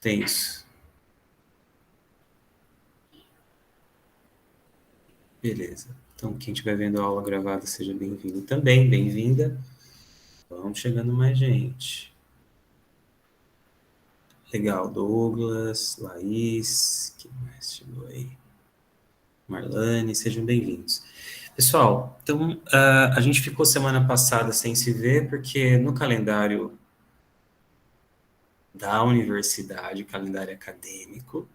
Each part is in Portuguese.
Tem isso. Beleza. Então, quem estiver vendo a aula gravada, seja bem-vindo também, bem-vinda. Vamos chegando mais gente. Legal, Douglas, Laís, quem mais chegou aí? Marlane, sejam bem-vindos. Pessoal, então, a gente ficou semana passada sem se ver, porque no calendário da universidade, calendário acadêmico,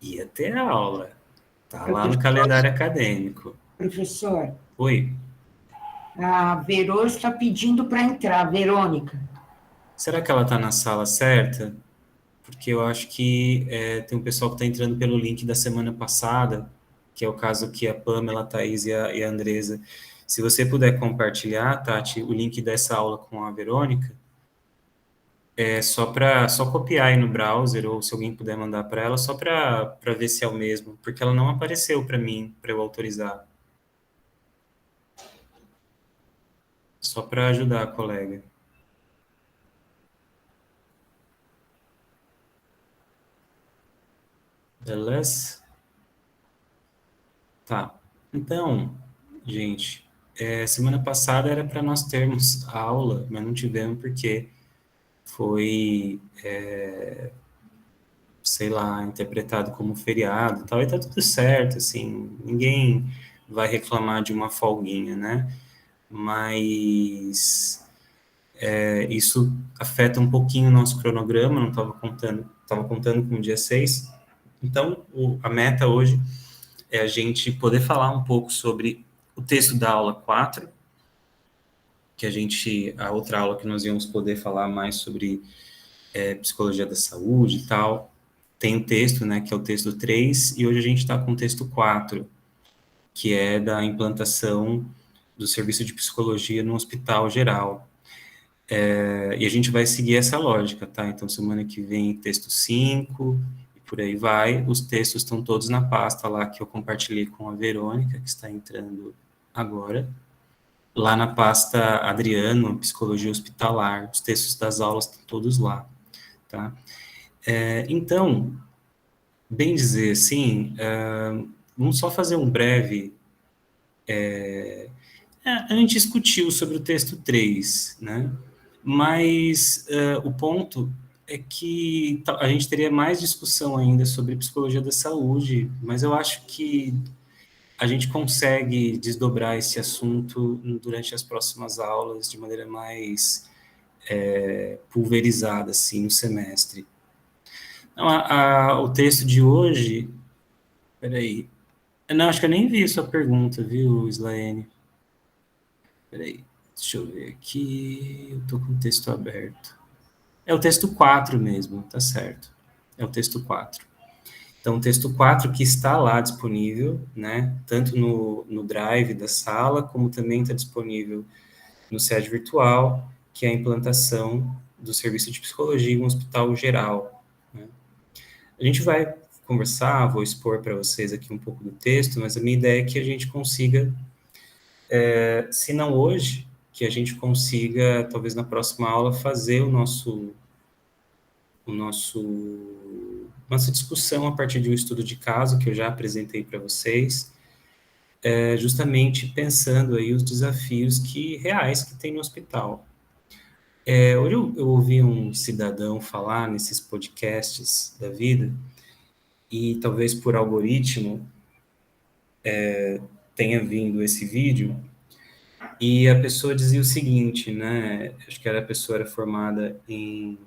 ia ter aula. Tá lá no Professor, calendário acadêmico. professor, Oi, a Verô está pedindo para entrar, Verônica. será que ela tá na sala certa? Porque eu acho que tem um pessoal que está entrando pelo link da semana passada, que é o caso que a Pamela, a Thaís e a Andresa. Se você puder compartilhar, Tati, o link dessa aula com a Verônica, só copiar aí no browser, ou se alguém puder mandar para ela, só para ver se é o mesmo, porque ela não apareceu para mim, para eu autorizar. Só para ajudar a colega. Beleza? Tá. Então, gente, semana passada era para nós termos a aula, mas não tivemos porque foi, sei lá, interpretado como feriado e tal, e tá tudo certo, assim, ninguém vai reclamar de uma folguinha, né? Mas isso afeta um pouquinho o nosso cronograma, não estava contando com o dia 6. Então, a meta hoje é a gente poder falar um pouco sobre o texto da aula 4, a outra aula que nós íamos poder falar mais sobre psicologia da saúde e tal, tem o texto, né, que é o texto 3, e hoje a gente está com o texto 4, que é da implantação do serviço de psicologia no hospital geral. E a gente vai seguir essa lógica, tá? Então, semana que vem, texto 5, e por aí vai. Os textos estão todos na pasta lá que eu compartilhei com a Verônica, que está entrando agora. Lá na pasta Adriano, Psicologia Hospitalar, os textos das aulas estão todos lá, tá? Então, bem dizer assim, vamos só fazer um breve. A gente discutiu sobre o texto 3, né? Mas o ponto é que a gente teria mais discussão ainda sobre psicologia da saúde, mas eu acho que a gente consegue desdobrar esse assunto durante as próximas aulas de maneira mais pulverizada, assim, no semestre. Então, o texto de hoje, peraí, não, acho que eu nem vi a sua pergunta, viu, Slaene? Peraí, deixa eu ver aqui, eu tô com o texto aberto. É o texto 4 mesmo, tá certo. É o texto 4. Então, o texto 4 que está lá disponível, né, tanto no Drive da sala, como também está disponível no SED virtual, que é a implantação do serviço de psicologia em um hospital geral, né. A gente vai conversar, vou expor para vocês aqui um pouco do texto, mas a minha ideia é que a gente consiga, se não hoje, que a gente consiga, talvez na próxima aula, fazer o nosso nossa discussão a partir de um estudo de caso que eu já apresentei para vocês, justamente pensando aí os desafios reais que tem no hospital. Hoje eu ouvi um cidadão falar nesses podcasts da vida, e talvez por algoritmo tenha vindo esse vídeo, e a pessoa dizia o seguinte, né? Acho que a pessoa era formada em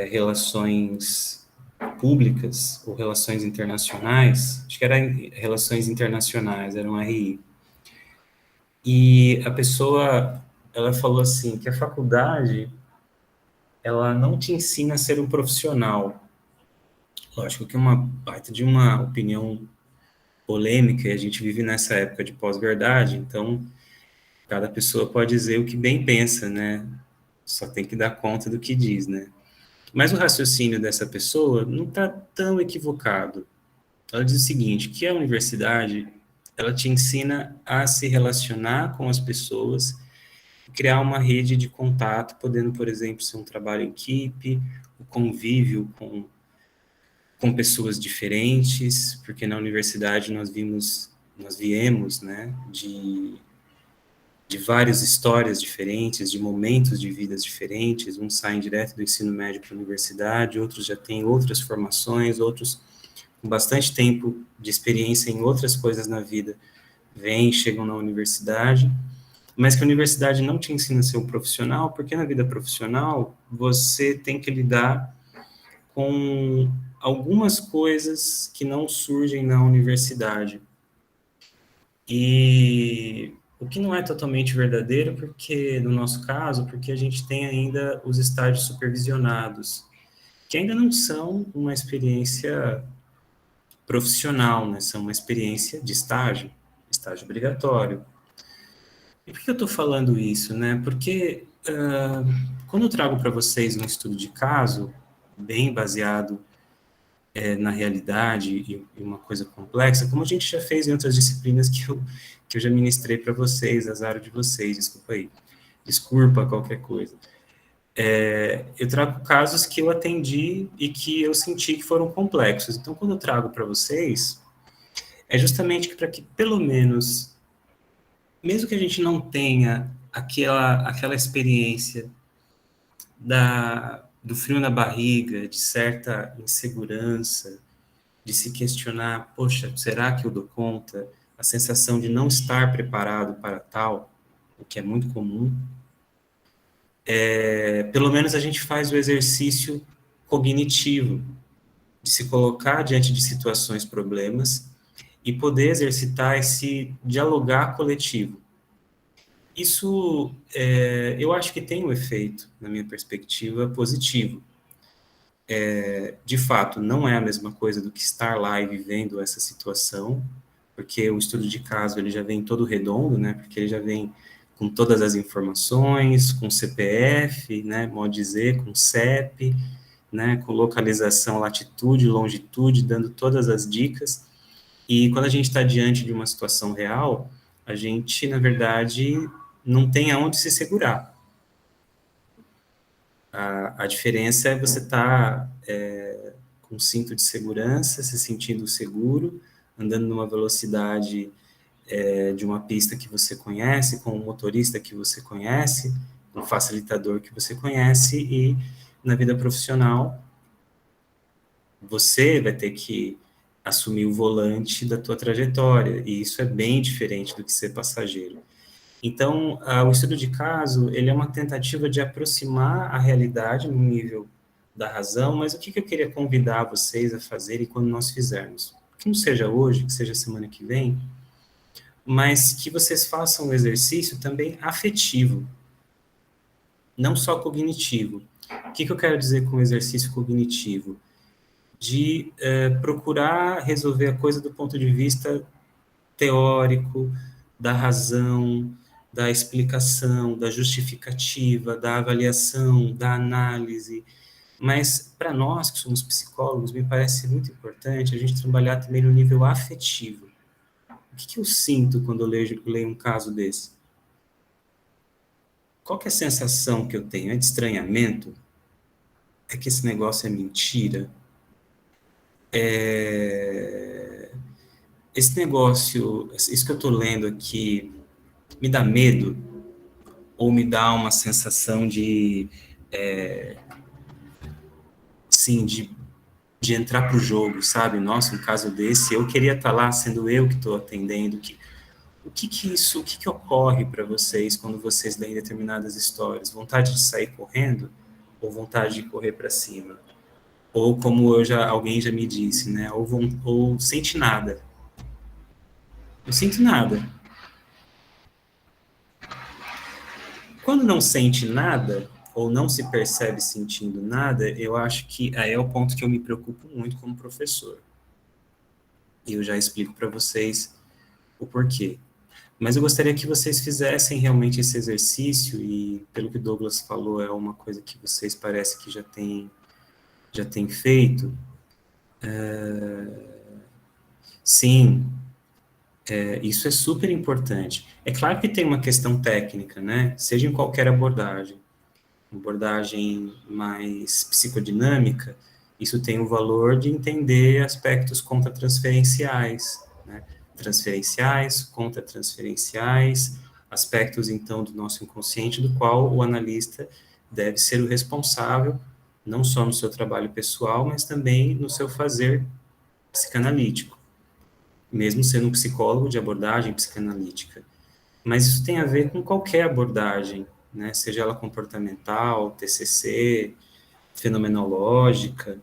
relações públicas ou relações internacionais, acho que era relações internacionais, era um RI. E a pessoa, ela falou assim, que a faculdade, ela não te ensina a ser um profissional. Lógico que é uma baita de uma opinião polêmica, e a gente vive nessa época de pós-verdade, então cada pessoa pode dizer o que bem pensa, né? Só tem que dar conta do que diz, né? Mas o raciocínio dessa pessoa não está tão equivocado. Ela diz o seguinte, que a universidade, ela te ensina a se relacionar com as pessoas criar uma rede de contato, podendo, por exemplo, ser um trabalho em equipe, o convívio com pessoas diferentes, porque na universidade nós viemos, né, de várias histórias diferentes, de momentos de vidas diferentes, uns saem direto do ensino médio para a universidade, outros já têm outras formações, outros com bastante tempo de experiência em outras coisas na vida, vêm, chegam na universidade, mas que a universidade não te ensina a ser um profissional, porque na vida profissional você tem que lidar com algumas coisas que não surgem na universidade. E o que não é totalmente verdadeiro, porque no nosso caso, porque a gente tem ainda os estágios supervisionados, que ainda não são uma experiência profissional, né? São uma experiência de estágio obrigatório. E por que eu estou falando isso, né? Porque quando eu trago para vocês um estudo de caso, bem baseado na realidade e uma coisa complexa, como a gente já fez em outras disciplinas que eu já ministrei para vocês, azar de vocês, desculpa aí, desculpa qualquer coisa. Eu trago casos que eu atendi e que eu senti que foram complexos. Então, quando eu trago para vocês, é justamente para que, pelo menos, mesmo que a gente não tenha aquela experiência do frio na barriga, de certa insegurança, de se questionar, poxa, será que eu dou conta? A sensação de não estar preparado para tal, o que é muito comum. Pelo menos a gente faz o exercício cognitivo, de se colocar diante de situações, problemas, e poder exercitar esse dialogar coletivo. Isso, eu acho que tem um efeito, na minha perspectiva, positivo. De fato, não é a mesma coisa do que estar lá e vivendo essa situação, porque o estudo de caso ele já vem todo redondo, né? Porque ele já vem com todas as informações, com CPF, né? Modo dizer, com CEP, né? Com localização, latitude, longitude, dando todas as dicas. E quando a gente está diante de uma situação real, a gente, na verdade, não tem aonde se segurar. A diferença é você estar com um cinto de segurança, se sentindo seguro, andando numa velocidade de uma pista que você conhece, com um motorista que você conhece, um facilitador que você conhece, e na vida profissional você vai ter que assumir o volante da tua trajetória, e isso é bem diferente do que ser passageiro. Então, o estudo de caso, ele é uma tentativa de aproximar a realidade no nível da razão, mas o que eu queria convidar vocês a fazerem quando nós fizermos? Que não seja hoje, que seja semana que vem, mas que vocês façam um exercício também afetivo, não só cognitivo. O que eu quero dizer com exercício cognitivo? De procurar resolver a coisa do ponto de vista teórico, da razão, da explicação, da justificativa, da avaliação, da análise. Mas, para nós que somos psicólogos, me parece muito importante a gente trabalhar também no nível afetivo. O que eu sinto quando eu leio um caso desse? Qual que é a sensação que eu tenho? É de estranhamento? É que esse negócio é mentira? Esse negócio, isso que eu estou lendo aqui, me dá medo? Ou me dá uma sensação sim, de entrar para o jogo, sabe? Nossa, um caso desse, eu queria estar lá, sendo eu que estou atendendo. O que que ocorre para vocês quando vocês leem determinadas histórias? Vontade de sair correndo ou vontade de correr para cima? Ou como alguém já me disse, né? Ou sente nada. Não sinto nada. Quando não sente nada, ou não se percebe sentindo nada, eu acho que aí é o ponto que eu me preocupo muito como professor. E eu já explico para vocês o porquê. Mas eu gostaria que vocês fizessem realmente esse exercício, e pelo que o Douglas falou, é uma coisa que vocês parece que já têm feito. Sim, Isso é super importante. É claro que tem uma questão técnica, né? Seja em qualquer abordagem mais psicodinâmica, isso tem o valor de entender aspectos contratransferenciais, né? Transferenciais, contratransferenciais, aspectos, então, do nosso inconsciente, do qual o analista deve ser o responsável, não só no seu trabalho pessoal, mas também no seu fazer psicanalítico, mesmo sendo um psicólogo de abordagem psicanalítica. Mas isso tem a ver com qualquer abordagem, né? Seja ela comportamental, TCC, fenomenológica.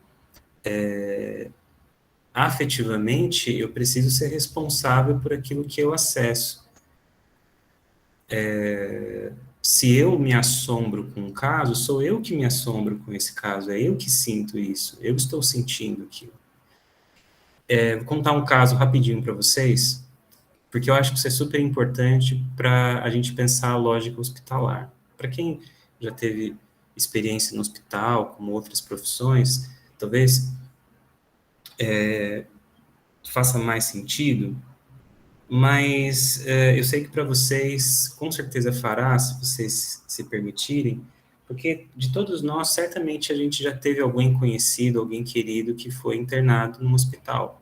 Afetivamente, eu preciso ser responsável por aquilo que eu acesso. Se eu me assombro com um caso, sou eu que me assombro com esse caso, é eu que sinto isso, eu estou sentindo aquilo. Vou contar um caso rapidinho para vocês, porque eu acho que isso é super importante para a gente pensar a lógica hospitalar. Para quem já teve experiência no hospital, como outras profissões, talvez faça mais sentido, mas eu sei que para vocês, com certeza fará, se vocês se permitirem, porque de todos nós, certamente a gente já teve alguém conhecido, alguém querido que foi internado no hospital.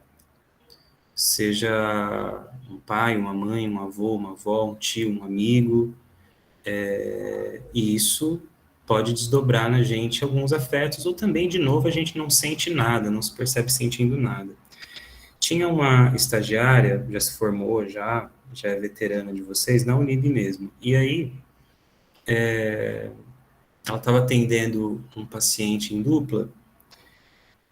Seja um pai, uma mãe, um avô, uma avó, um tio, um amigo, e isso pode desdobrar na gente alguns afetos, ou também, de novo, a gente não sente nada, não se percebe sentindo nada. Tinha uma estagiária, já se formou, já é veterana de vocês, na Unib mesmo. E aí, ela estava atendendo um paciente em dupla,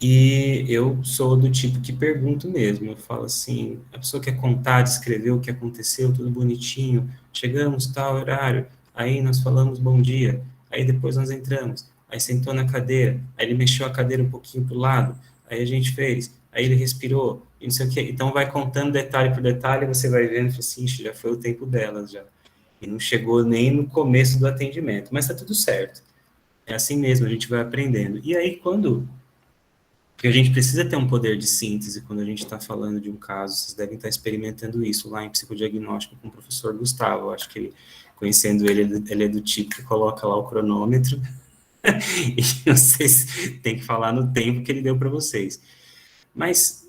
e eu sou do tipo que pergunto mesmo. Eu falo assim, a pessoa quer contar, descrever o que aconteceu, tudo bonitinho. Chegamos, tal horário, aí nós falamos bom dia, aí depois nós entramos, aí sentou na cadeira, aí ele mexeu a cadeira um pouquinho para o lado, aí a gente fez, aí ele respirou, e não sei o quê. Então vai contando detalhe por detalhe, você vai vendo, assim, já foi o tempo delas já. E não chegou nem no começo do atendimento, mas tá tudo certo. É assim mesmo, a gente vai aprendendo. E aí, porque a gente precisa ter um poder de síntese quando a gente está falando de um caso. Vocês devem estar experimentando isso lá em psicodiagnóstico com o professor Gustavo. Eu acho que ele, conhecendo ele é do tipo que coloca lá o cronômetro e vocês têm que falar no tempo que ele deu para vocês. Mas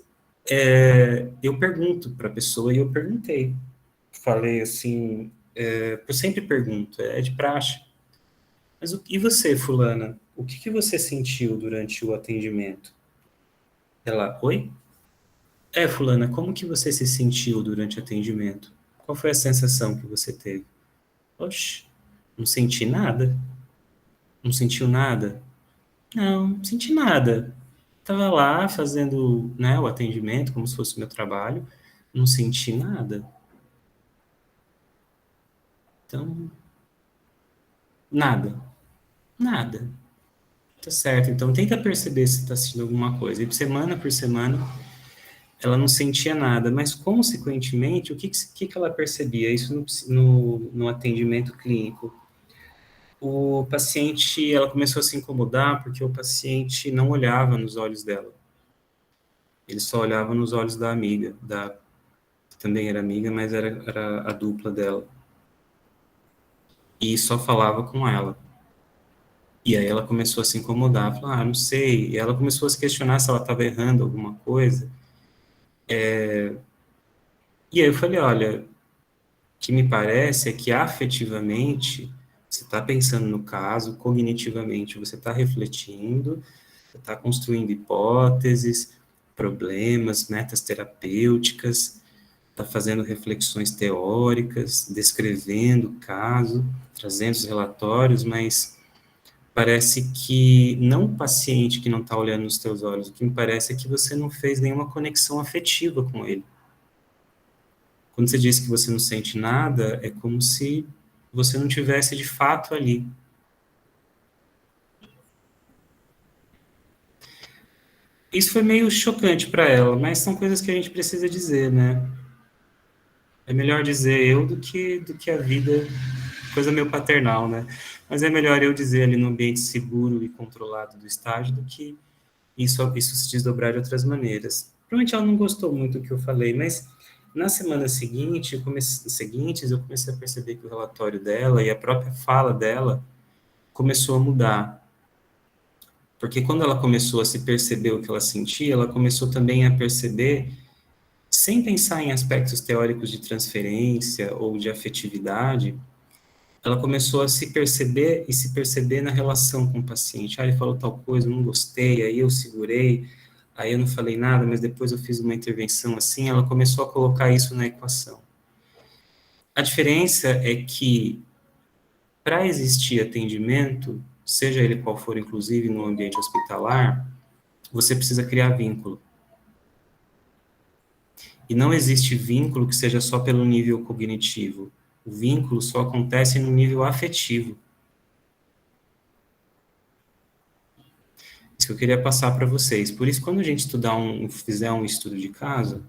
eu pergunto para a pessoa, e eu perguntei. Falei assim, eu sempre pergunto, é de praxe. Mas e você, fulana? O que você sentiu durante o atendimento? Ela, oi? Fulana, como que você se sentiu durante o atendimento? Qual foi a sensação que você teve? Oxe, não senti nada. Não sentiu nada? Não senti nada. Tava lá fazendo, né, o atendimento, como se fosse o meu trabalho. Não senti nada. Então, nada. Nada. Tá certo. Então, tenta perceber se está sentindo alguma coisa. E semana por semana, ela não sentia nada. Mas, consequentemente, o que ela percebia? Isso no atendimento clínico. O paciente, ela começou a se incomodar porque o paciente não olhava nos olhos dela. Ele só olhava nos olhos da amiga, que também era amiga, mas era a dupla dela. E só falava com ela. E aí ela começou a se incomodar, falou, não sei. E ela começou a se questionar se ela estava errando alguma coisa. E aí eu falei, olha, o que me parece é que afetivamente você está pensando no caso, cognitivamente você está refletindo, você está construindo hipóteses, problemas, metas terapêuticas, está fazendo reflexões teóricas, descrevendo o caso, trazendo os relatórios, mas parece que não o paciente que não está olhando nos teus olhos, o que me parece é que você não fez nenhuma conexão afetiva com ele. Quando você diz que você não sente nada, é como se você não tivesse de fato ali. Isso foi meio chocante para ela, mas são coisas que a gente precisa dizer, né? É melhor dizer eu do que a vida, coisa meio paternal, né? Mas é melhor eu dizer ali no ambiente seguro e controlado do estágio do que isso se desdobrar de outras maneiras. Provavelmente ela não gostou muito do que eu falei, mas Na semana seguinte, eu comecei a perceber que o relatório dela e a própria fala dela começou a mudar. Porque quando ela começou a se perceber o que ela sentia, ela começou também a perceber, sem pensar em aspectos teóricos de transferência ou de afetividade, ela começou a se perceber e se perceber na relação com o paciente. Ah, ele falou tal coisa, eu não gostei, aí eu segurei, aí eu não falei nada, mas depois eu fiz uma intervenção assim, ela começou a colocar isso na equação. A diferença é que, para existir atendimento, seja ele qual for, inclusive no ambiente hospitalar, você precisa criar vínculo. E não existe vínculo que seja só pelo nível cognitivo. O vínculo só acontece no nível afetivo. Isso que eu queria passar para vocês. Por isso, quando a gente fizer um estudo de caso,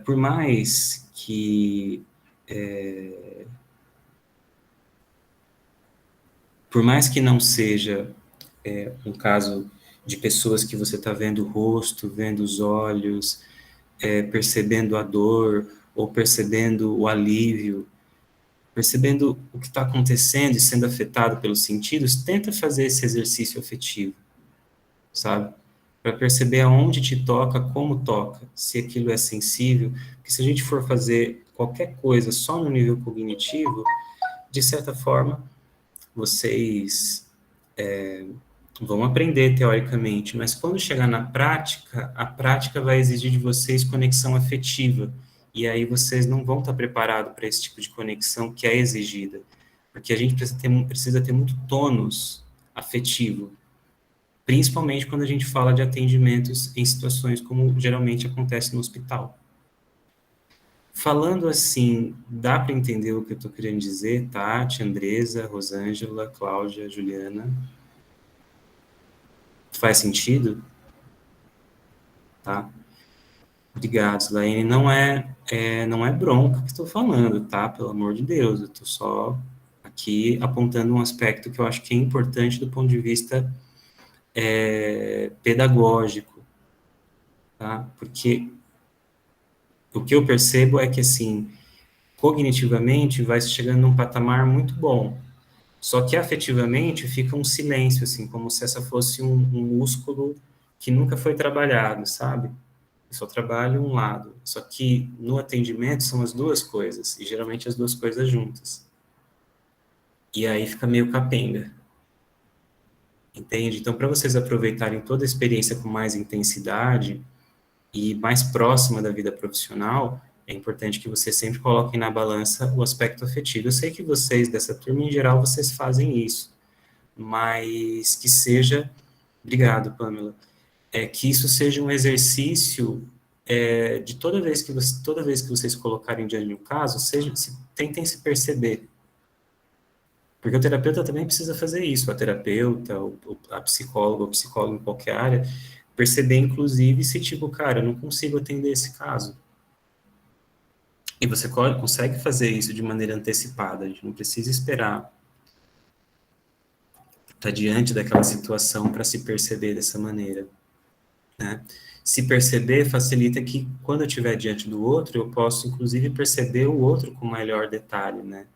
por mais que não seja um caso de pessoas que você está vendo o rosto, vendo os olhos, percebendo a dor ou percebendo o alívio, percebendo o que está acontecendo e sendo afetado pelos sentidos, tenta fazer esse exercício afetivo, sabe? Para perceber aonde te toca, como toca, se aquilo é sensível, porque se a gente for fazer qualquer coisa só no nível cognitivo, de certa forma, vocês vão aprender teoricamente, mas quando chegar na prática, a prática vai exigir de vocês conexão afetiva, e aí vocês não vão estar preparados para esse tipo de conexão que é exigida, porque a gente precisa ter muito tônus afetivo, principalmente quando a gente fala de atendimentos em situações como geralmente acontece no hospital. Falando assim, dá para entender o que eu estou querendo dizer, Tati, Andresa, Rosângela, Cláudia, Juliana? Faz sentido? Tá? Obrigado, Slaine. Não é bronca que estou falando, tá? Pelo amor de Deus, eu estou só aqui apontando um aspecto que eu acho que é importante do ponto de vista pedagógico, tá? Porque o que eu percebo é que, assim, cognitivamente vai chegando num patamar muito bom, só que afetivamente fica um silêncio, assim, como se essa fosse um músculo que nunca foi trabalhado, sabe? Eu só trabalho um lado. Só que no atendimento são as duas coisas, e geralmente as duas coisas juntas. E aí fica meio capenga. Entende? Então, para vocês aproveitarem toda a experiência com mais intensidade e mais próxima da vida profissional, é importante que vocês sempre coloquem na balança o aspecto afetivo. Eu sei que vocês, dessa turma em geral, vocês fazem isso, mas que seja. Obrigado, Pamela. Que isso seja um exercício de toda vez que vocês colocarem diante de um caso, tentem se perceber. Porque o terapeuta também precisa fazer isso, a terapeuta, a psicóloga, o psicólogo em qualquer área, perceber, inclusive, se tipo, cara, eu não consigo atender esse caso. E você consegue fazer isso de maneira antecipada, a gente não precisa esperar estar diante daquela situação para se perceber dessa maneira, né? Se perceber facilita que, quando eu estiver diante do outro, eu posso, inclusive, perceber o outro com maior detalhe, né?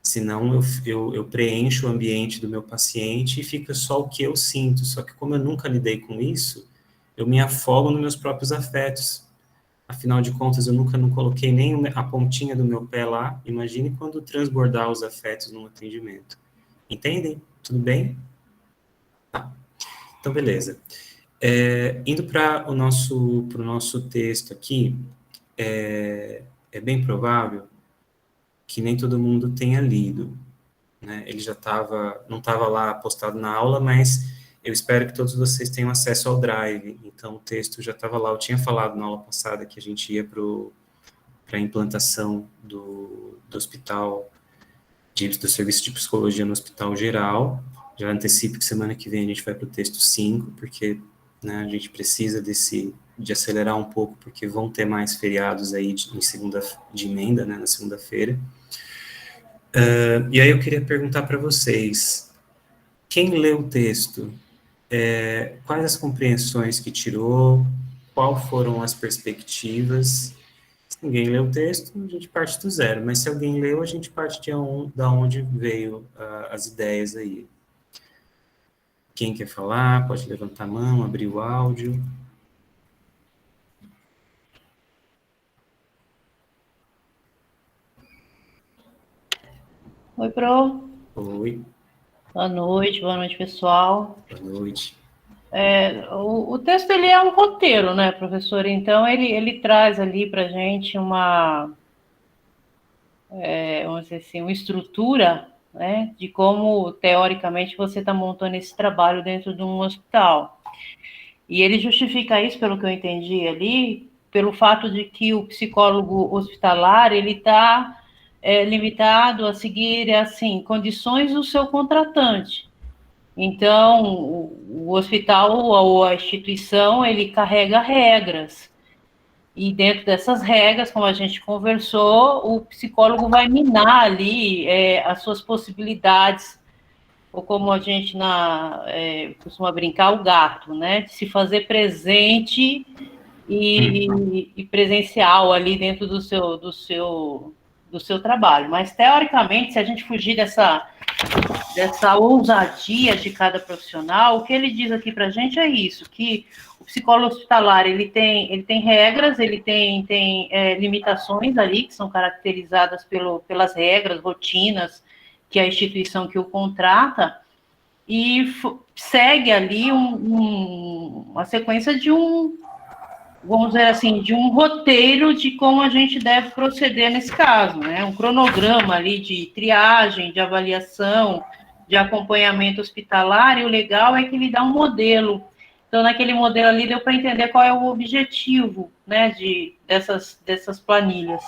Senão, eu preencho o ambiente do meu paciente e fica só o que eu sinto. Só que, como eu nunca lidei com isso, eu me afogo nos meus próprios afetos. Afinal de contas, eu nunca não coloquei nem a pontinha do meu pé lá. Imagine quando transbordar os afetos num atendimento. Entendem? Tudo bem? Tá. Então, beleza. Indo para pro nosso texto aqui, é bem provável que nem todo mundo tenha lido, né? Ele não estava lá postado na aula, mas eu espero que todos vocês tenham acesso ao Drive. Então, o texto já estava lá. Eu tinha falado na aula passada que a gente ia para a implantação do hospital, do serviço de psicologia no Hospital Geral. Já antecipo que semana que vem a gente vai para o texto 5, porque, né, a gente precisa de acelerar um pouco, porque vão ter mais feriados aí de emenda, né, na segunda-feira. E aí eu queria perguntar para vocês, quem leu o texto, quais as compreensões que tirou, quais foram as perspectivas, ninguém leu o texto, a gente parte do zero, mas se alguém leu, a gente parte da onde veio as ideias aí. Quem quer falar, pode levantar a mão, abrir o áudio. Oi, Pro. Oi. Boa noite, pessoal. Boa noite. O texto ele é um roteiro, né, professor? Então ele traz ali para a gente vamos dizer assim, uma estrutura, né, de como teoricamente você está montando esse trabalho dentro de um hospital. E ele justifica isso, pelo que eu entendi ali, pelo fato de que o psicólogo hospitalar ele está limitado a seguir assim condições do seu contratante. Então, o hospital ou a instituição, ele carrega regras. E dentro dessas regras, como a gente conversou, o psicólogo vai minar ali as suas possibilidades, ou como a gente costuma brincar, o gato, né? De se fazer presente e presencial ali dentro do seu trabalho. Mas, teoricamente, se a gente fugir dessa ousadia de cada profissional, o que ele diz aqui para a gente é isso, que o psicólogo hospitalar, ele tem regras, ele tem limitações ali, que são caracterizadas pelas regras, rotinas, que a instituição que o contrata, e segue ali uma sequência vamos dizer assim, de um roteiro de como a gente deve proceder nesse caso, né? Um cronograma ali de triagem, de avaliação, de acompanhamento hospitalar, e o legal é que ele dá um modelo. Então, naquele modelo ali, deu para entender qual é o objetivo, né, dessas planilhas.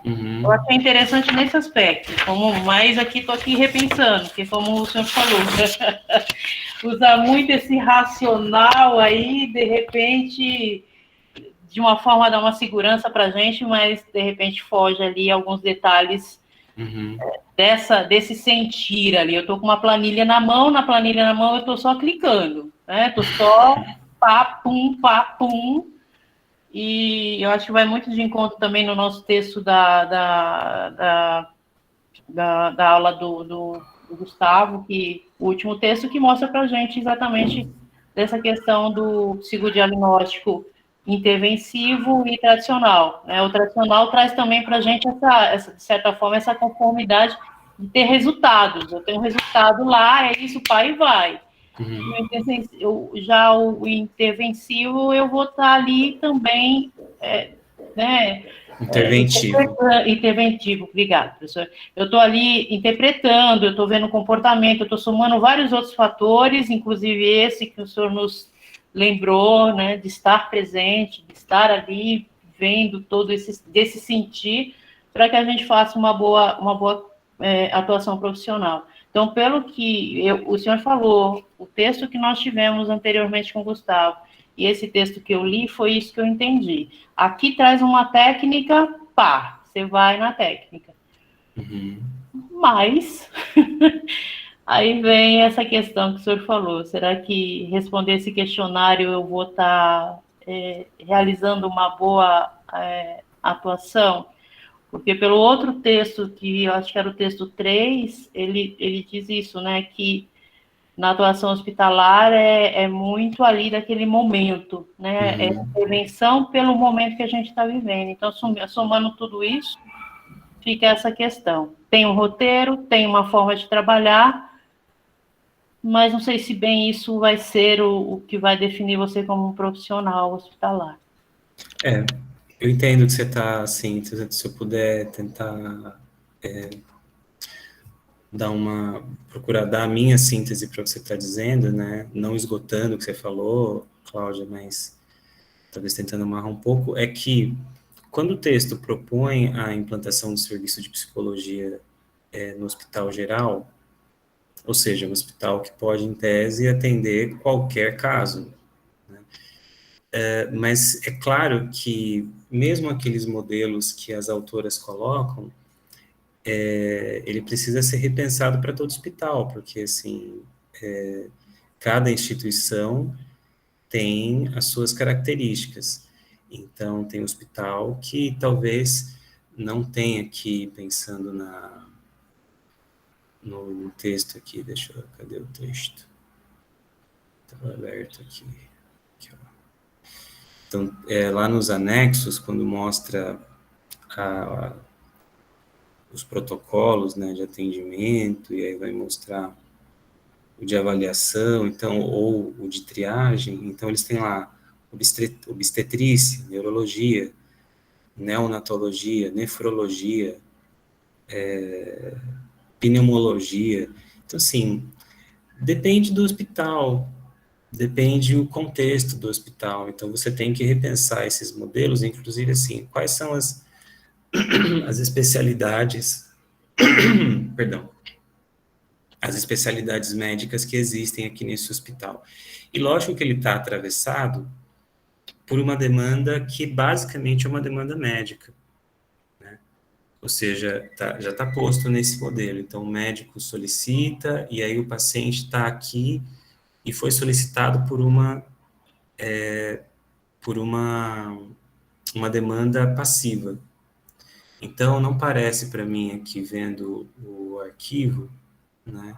Uhum. Eu achei interessante nesse aspecto, mas estou aqui repensando, porque como o senhor falou, usar muito esse racional aí, de repente, de uma forma dar uma segurança para a gente, mas de repente foge ali alguns detalhes desse sentir ali. Eu estou com uma planilha na mão eu estou só clicando, né? Estou só papum, e eu acho que vai muito de encontro também no nosso texto da aula do Gustavo, o último texto que mostra para a gente exatamente dessa questão do psicodiagnóstico intervencivo e tradicional, né? O tradicional traz também para a gente de certa forma, essa conformidade de ter resultados. Eu tenho um resultado lá, é isso, pai, e vai. Já o intervencivo, eu vou estar ali também, né? Interventivo, obrigado, professor. Eu estou ali interpretando, eu estou vendo o comportamento, eu estou somando vários outros fatores, inclusive esse que o senhor nos lembrou, né, de estar presente, de estar ali, vendo todo desse sentir, para que a gente faça uma boa atuação profissional. Então, pelo que o senhor falou, o texto que nós tivemos anteriormente com o Gustavo, e esse texto que eu li, foi isso que eu entendi. Aqui traz uma técnica, você vai na técnica. Mas, aí vem essa questão que o senhor falou, será que responder esse questionário eu vou estar realizando uma boa atuação? Porque pelo outro texto, que eu acho que era o texto 3, ele diz isso, né, que na atuação hospitalar é muito ali daquele momento, né? É intervenção pelo momento que a gente está vivendo. Então, somando tudo isso, fica essa questão. Tem um roteiro, tem uma forma de trabalhar, mas não sei se bem isso vai ser o que vai definir você como um profissional hospitalar. Eu entendo que você está, assim, se eu puder tentar procurar dar a minha síntese para o que você está dizendo, né? Não esgotando o que você falou, Cláudia, mas talvez tentando amarrar um pouco, é que quando o texto propõe a implantação do serviço de psicologia no hospital geral, ou seja, um hospital que pode, em tese, atender qualquer caso, né? Mas é claro que mesmo aqueles modelos que as autoras colocam, ele precisa ser repensado para todo hospital, porque, assim, cada instituição tem as suas características. Então, tem hospital que talvez não tenha aqui, pensando no texto aqui, cadê o texto? Estava aberto aqui. Aqui, ó. Então, lá nos anexos, quando mostra os protocolos, né, de atendimento, e aí vai mostrar o de avaliação, então, ou o de triagem, então eles têm lá obstetrícia, neurologia, neonatologia, nefrologia, pneumologia. Então, assim, depende do hospital, depende o contexto do hospital. Então, você tem que repensar esses modelos, inclusive, assim, quais são as especialidades, perdão, as especialidades médicas que existem aqui nesse hospital. E lógico que ele está atravessado por uma demanda que basicamente é uma demanda médica, né? Ou seja, já está posto nesse modelo. Então, o médico solicita, e aí o paciente está aqui e foi solicitado por uma demanda passiva. Então, não parece para mim aqui, vendo o arquivo, né,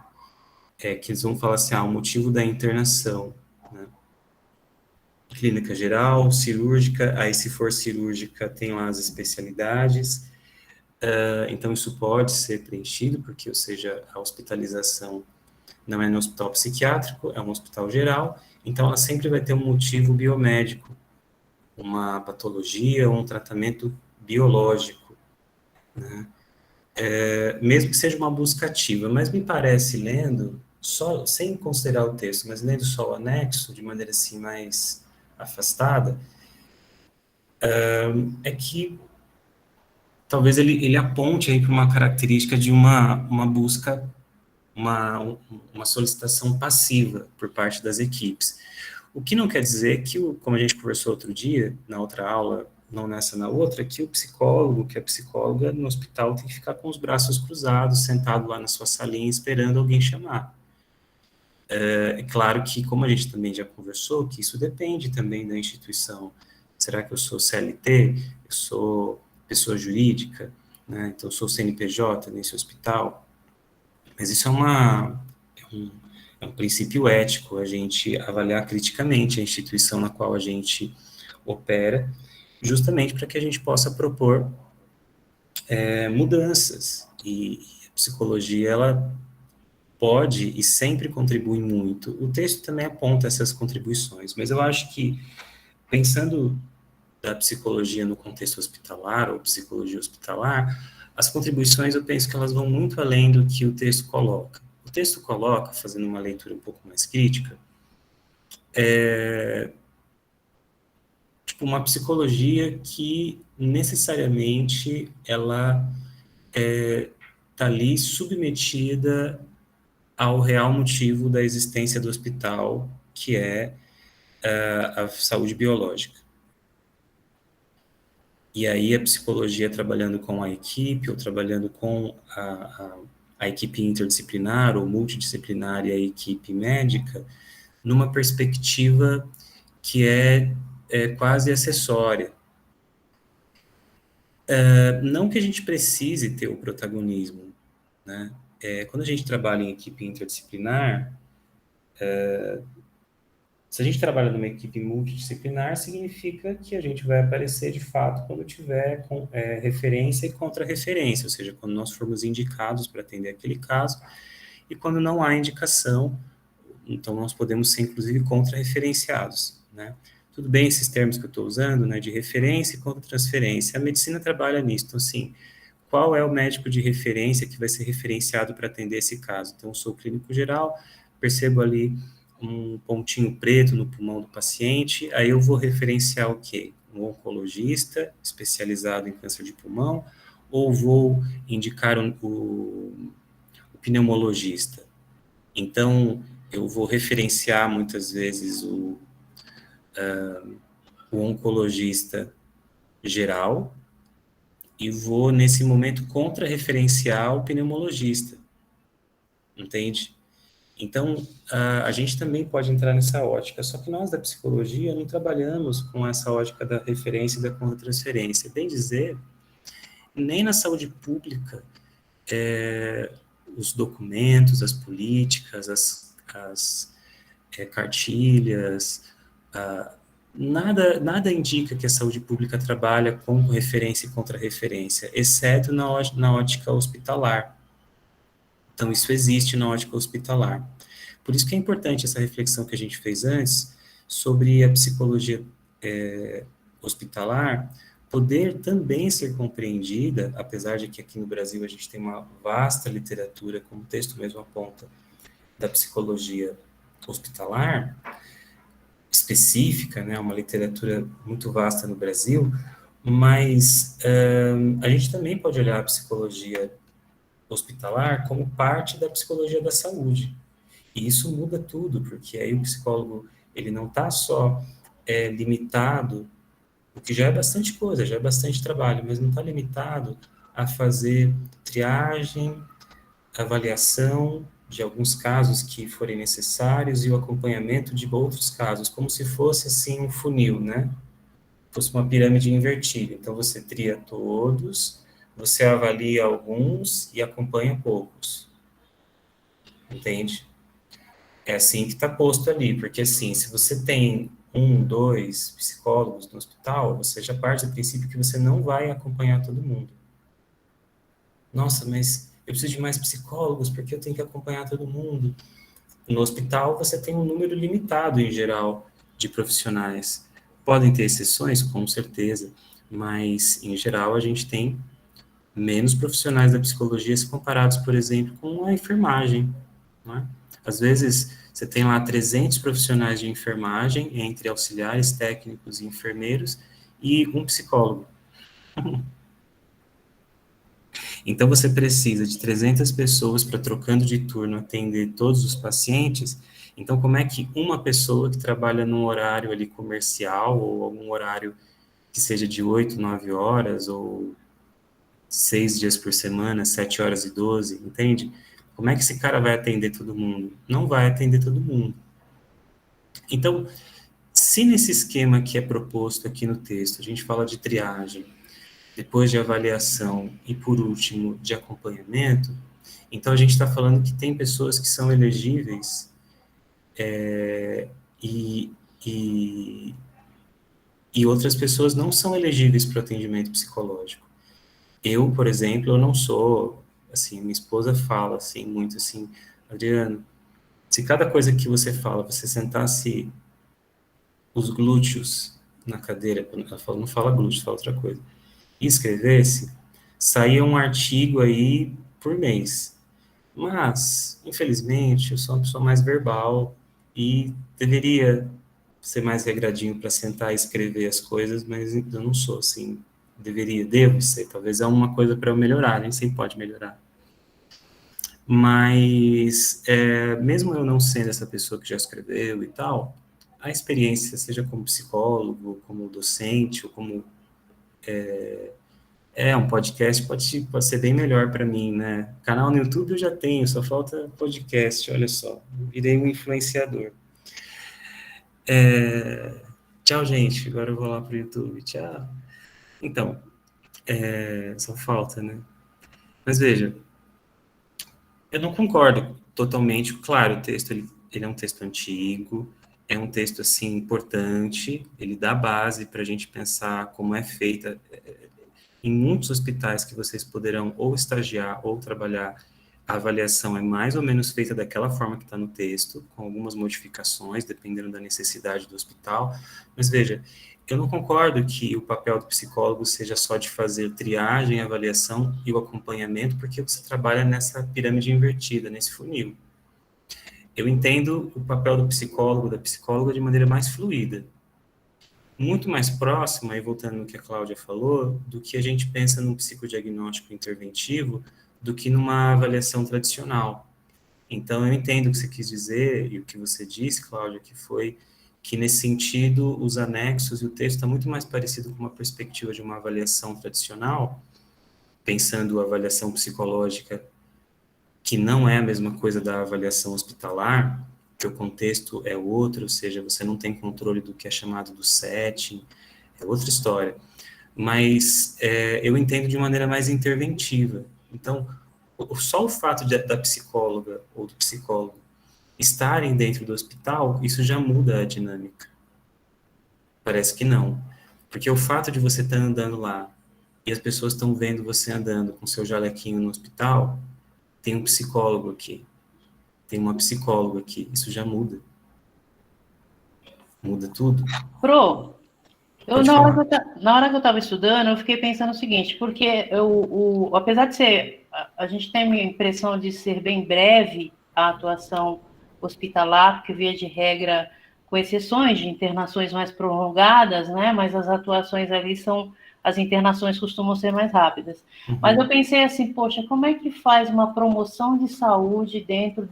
que eles vão falar assim, o motivo da internação, né? Clínica geral, cirúrgica, aí se for cirúrgica tem lá as especialidades, então isso pode ser preenchido, porque, ou seja, a hospitalização não é no hospital psiquiátrico, é um hospital geral, então ela sempre vai ter um motivo biomédico, uma patologia ou um tratamento biológico, né? Mesmo que seja uma busca ativa, mas me parece, lendo, só, sem considerar o texto, mas lendo só o anexo, de maneira assim mais afastada, é que talvez ele aponte aí para uma característica de uma busca, uma solicitação passiva por parte das equipes. O que não quer dizer que, como a gente conversou outro dia, na outra aula, não nessa, na outra, que o psicólogo, que a psicóloga no hospital tem que ficar com os braços cruzados, sentado lá na sua salinha, esperando alguém chamar. É claro que, como a gente também já conversou, que isso depende também da instituição. Será que eu sou CLT? Eu sou pessoa jurídica? Né? Então, eu sou CNPJ nesse hospital? Mas isso é um princípio ético, a gente avaliar criticamente a instituição na qual a gente opera, justamente para que a gente possa propor mudanças. E a psicologia, ela pode e sempre contribui muito. O texto também aponta essas contribuições, mas eu acho que, pensando da psicologia no contexto hospitalar, ou psicologia hospitalar, as contribuições eu penso que elas vão muito além do que o texto coloca. O texto coloca, fazendo uma leitura um pouco mais crítica, tipo, uma psicologia que necessariamente ela está ali submetida ao real motivo da existência do hospital, que é a saúde biológica. E aí a psicologia trabalhando com a equipe, ou trabalhando com a equipe interdisciplinar ou multidisciplinar e a equipe médica, numa perspectiva que é quase acessória. Não que a gente precise ter o protagonismo, né? Quando a gente trabalha em equipe interdisciplinar, se a gente trabalha numa equipe multidisciplinar, significa que a gente vai aparecer de fato quando tiver referência e contra-referência, ou seja, quando nós formos indicados para atender aquele caso, e quando não há indicação, então nós podemos ser inclusive contra-referenciados, né? Tudo bem esses termos que eu estou usando, né, de referência e contra-transferência, a medicina trabalha nisso, então assim, qual é o médico de referência que vai ser referenciado para atender esse caso? Então, eu sou clínico geral, percebo ali um pontinho preto no pulmão do paciente, aí eu vou referenciar o quê? Um oncologista especializado em câncer de pulmão, ou vou indicar o pneumologista? Então, eu vou referenciar muitas vezes o oncologista geral e vou, nesse momento, contra-referenciar o pneumologista, entende? Então, a gente também pode entrar nessa ótica, só que nós da psicologia não trabalhamos com essa ótica da referência e da contra-transferência. Bem dizer, nem na saúde pública, os documentos, as políticas, as cartilhas, nada indica que a saúde pública trabalha com referência e contra-referência, exceto na ótica hospitalar. Então, isso existe na ótica hospitalar. Por isso que é importante essa reflexão que a gente fez antes sobre a psicologia hospitalar poder também ser compreendida, apesar de que aqui no Brasil a gente tem uma vasta literatura, como o texto mesmo aponta, da psicologia hospitalar, específica, né, uma literatura muito vasta no Brasil, mas a gente também pode olhar a psicologia hospitalar como parte da psicologia da saúde. E isso muda tudo, porque aí o psicólogo, ele não está só limitado, o que já é bastante coisa, já é bastante trabalho, mas não está limitado a fazer triagem, avaliação de alguns casos que forem necessários e o acompanhamento de outros casos, como se fosse assim um funil, né? Fosse uma pirâmide invertida. Então você tria todos, você avalia alguns e acompanha poucos. Entende? É assim que está posto ali, porque assim, se você tem 1, 2 psicólogos no hospital, você já parte do princípio que você não vai acompanhar todo mundo. Nossa, mas eu preciso de mais psicólogos porque eu tenho que acompanhar todo mundo. No hospital, você tem um número limitado, em geral, de profissionais. Podem ter exceções, com certeza, mas, em geral, a gente tem menos profissionais da psicologia se comparados, por exemplo, com a enfermagem, não é? Às vezes, você tem lá 300 profissionais de enfermagem, entre auxiliares, técnicos e enfermeiros, e um psicólogo. Então, você precisa de 300 pessoas para, trocando de turno, atender todos os pacientes. Então, como é que uma pessoa que trabalha num horário ali comercial, ou algum horário que seja de 8, 9 horas, ou 6 dias por semana, 7 horas e 12, entende? Como é que esse cara vai atender todo mundo? Não vai atender todo mundo. Então, se nesse esquema que é proposto aqui no texto, a gente fala de triagem, depois de avaliação e, por último, de acompanhamento, então a gente está falando que tem pessoas que são elegíveis e, e, e outras pessoas não são elegíveis para o atendimento psicológico. Eu, por exemplo, eu não sou, assim, minha esposa fala, assim, muito assim, Adriano, se cada coisa que você fala, você sentasse os glúteos na cadeira, ela fala, não fala glúteos, fala outra coisa, e escrevesse, saía um artigo aí por mês. Mas, infelizmente, eu sou uma pessoa mais verbal e deveria ser mais regradinho para sentar e escrever as coisas, mas eu não sou assim. Devo ser, talvez é uma coisa para eu melhorar, a gente sempre pode melhorar. Mas, mesmo eu não sendo essa pessoa que já escreveu e tal, a experiência, seja como psicólogo, como docente, ou como um podcast pode ser bem melhor para mim, né? Canal no YouTube eu já tenho, só falta podcast, olha só. Virei um influenciador. Tchau, gente. Agora eu vou lá pro YouTube. Tchau. Então, só falta, né? Mas veja, eu não concordo totalmente. Claro, o texto ele é um texto antigo, é um texto assim importante, ele dá base para a gente pensar como é feita. Em muitos hospitais que vocês poderão ou estagiar ou trabalhar, a avaliação é mais ou menos feita daquela forma que está no texto, com algumas modificações, dependendo da necessidade do hospital. Mas veja, eu não concordo que o papel do psicólogo seja só de fazer triagem, avaliação e o acompanhamento, porque você trabalha nessa pirâmide invertida, nesse funil. Eu entendo o papel do psicólogo, da psicóloga, de maneira mais fluida, muito mais próxima, e voltando no que a Cláudia falou, do que a gente pensa num psicodiagnóstico interventivo, do que numa avaliação tradicional. Então, eu entendo o que você quis dizer, e o que você disse, Cláudia, que foi que, nesse sentido, os anexos e o texto está muito mais parecido com uma perspectiva de uma avaliação tradicional, pensando a avaliação psicológica que não é a mesma coisa da avaliação hospitalar, que o contexto é outro, ou seja, você não tem controle do que é chamado do setting, é outra história. Mas eu entendo de maneira mais interventiva. Então, só o fato da psicóloga ou do psicólogo estarem dentro do hospital, isso já muda a dinâmica. Parece que não. Porque o fato de você estar andando lá e as pessoas estão vendo você andando com seu jalequinho no hospital, tem um psicólogo aqui, tem uma psicóloga aqui, isso já muda. Muda tudo. Pro, Pode falar. na hora que eu estava estudando, eu fiquei pensando o seguinte, porque apesar de ser, a gente tem a impressão de ser bem breve a atuação hospitalar, porque via de regra, com exceções de internações mais prolongadas, né, mas as atuações ali as internações costumam ser mais rápidas. Mas eu pensei assim, poxa, como é que faz uma promoção de saúde dentro